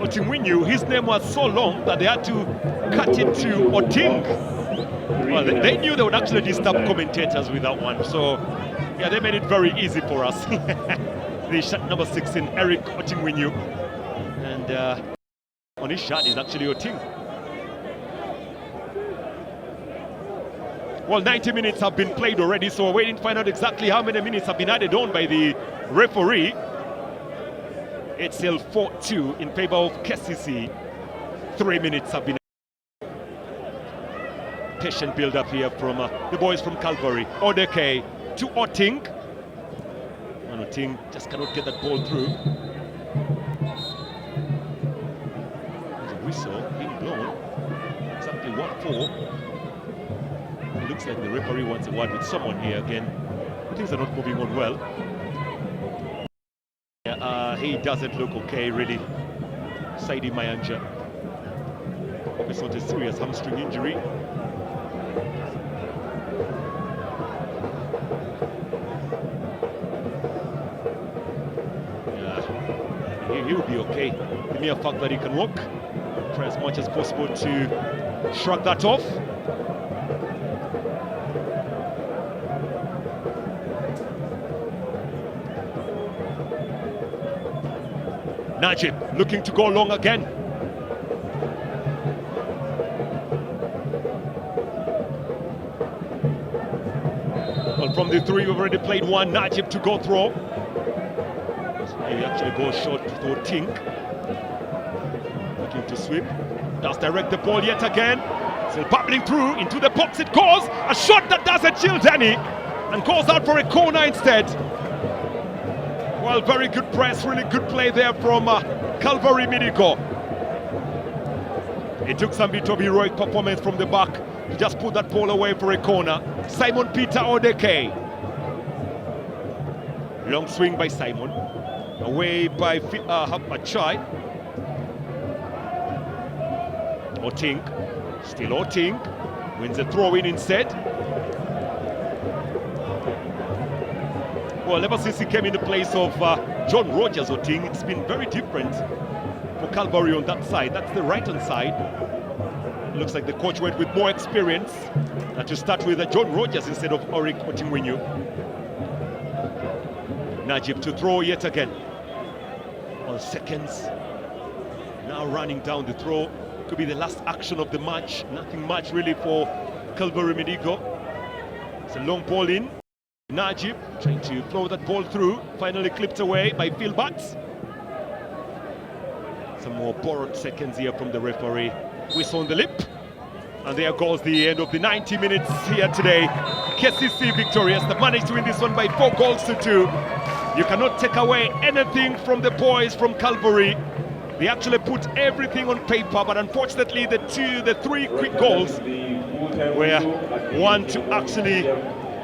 Otingwinyu, his name was so long that they had to cut it to Oting. Well, they knew they would actually disturb commentators with that one, so yeah, they made it very easy for us. The shot number 16, Eric Otingwinyu, and on his shot is actually Oting. Well, 90 minutes have been played already, so we're waiting to find out exactly how many minutes have been added on by the referee. It's still 4-2 in favor of Kcca. 3 minutes have been. Patient build up here from the boys from Calvary. Odeke to Oting. And Oting just cannot get that ball through. There's a whistle being blown. Exactly what for? It looks like the referee wants a word with someone here again. Things are not moving on well. He doesn't look okay, really. Saidi Mayanja. It's not a serious hamstring injury. He'll be okay. The mere fact that he can walk, try as much as possible to shrug that off. Najib looking to go long again. Well, from the three, we've already played one. Najib to go through. He actually goes short to Tink. Looking to sweep. Does direct the ball yet again. Still bubbling through into the box. It goes. A shot that doesn't chill Danny and goes out for a corner instead. Well, very good press, really good play there from Calvary Midigo. It took some bit of heroic performance from the back to just put that ball away for a corner. Simon Peter Odeke. Long swing by Simon. Away by Achai. Otink. Still Otink. Wins the throw-in instead. Well, ever since he came in the place of John Rogers Oting, it's been very different for Calvary on that side. That's the right-hand side. It looks like the coach went with more experience to start with John Rogers instead of Oric Otingwinyu. Najib to throw yet again. On seconds. Now running down the throw. Could be the last action of the match. Nothing much really for Calvary Midigo. It's a long ball in. Najib trying to flow that ball through, finally clipped away by Phil Butts. Some more borrowed seconds here from the referee. Whistle on the lip, and there goes the end of the 90 minutes here today. Kcca victorious. They managed to win this one by 4-2. You cannot take away anything from the boys from Calvary. They actually put everything on paper, but unfortunately the three quick goals were one to actually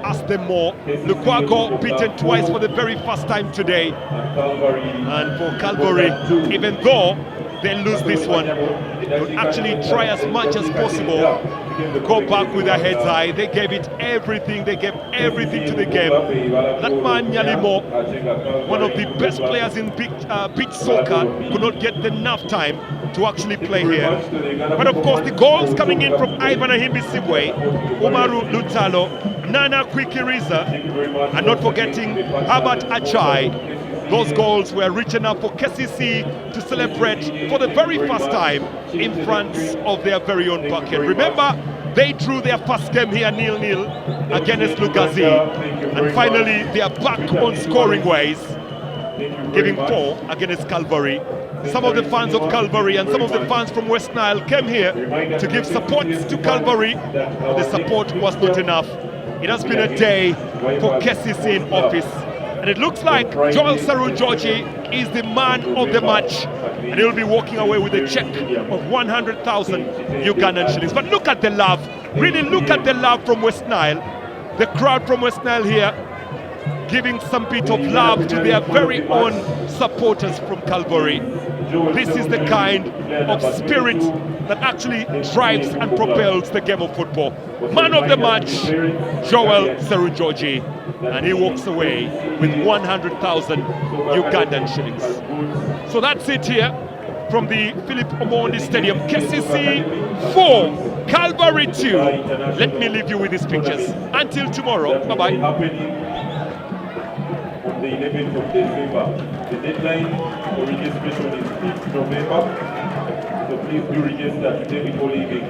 ask them more. Lukwago beaten twice for the very first time today. And for Calvary, even though they lose this one, they'll actually try as much as possible to go back with their heads high. They gave it everything. They gave everything to the game. That man Nyalimo, one of the best players in beach soccer, could not get enough time to actually play here. But of course, the goals coming in from Ivan Ahimbi-Sibwe, Umaru Lutalo, Nana Kwikiriza, and not forgetting Herbert Achai. Those goals were rich enough for Kcca to celebrate for the very first time in front of their very own bucket. Remember, they drew their first game here 0-0 against Lugazi, and finally they are back on scoring ways, giving 4 against Calvary. Some of the fans of Calvary and some of the fans from West Nile came here to give support to Calvary, but the support was not enough. It has been a day for Kcca in office, and it looks like Joel Sarunjoji is the man of the match, and he'll be walking away with a check of 100,000 Ugandan shillings. But look at the love, really look at the love from West Nile. The crowd from West Nile here giving some bit of love to their very own supporters from Calvary. This is the kind of spirit that actually drives and propels the game of football. Man of the match, Joel Sarunjoji, and he walks away with 100,000 Ugandan shillings. So that's it here from the Philip Omondi Stadium. Kcca 4, Calvary 2. Let me leave you with these pictures. Until tomorrow, bye-bye. On the 11th of December. The deadline for registration is 5th November. So please do register today before leaving.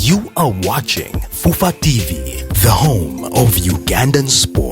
You are watching Fufa TV, the home of Ugandan sport.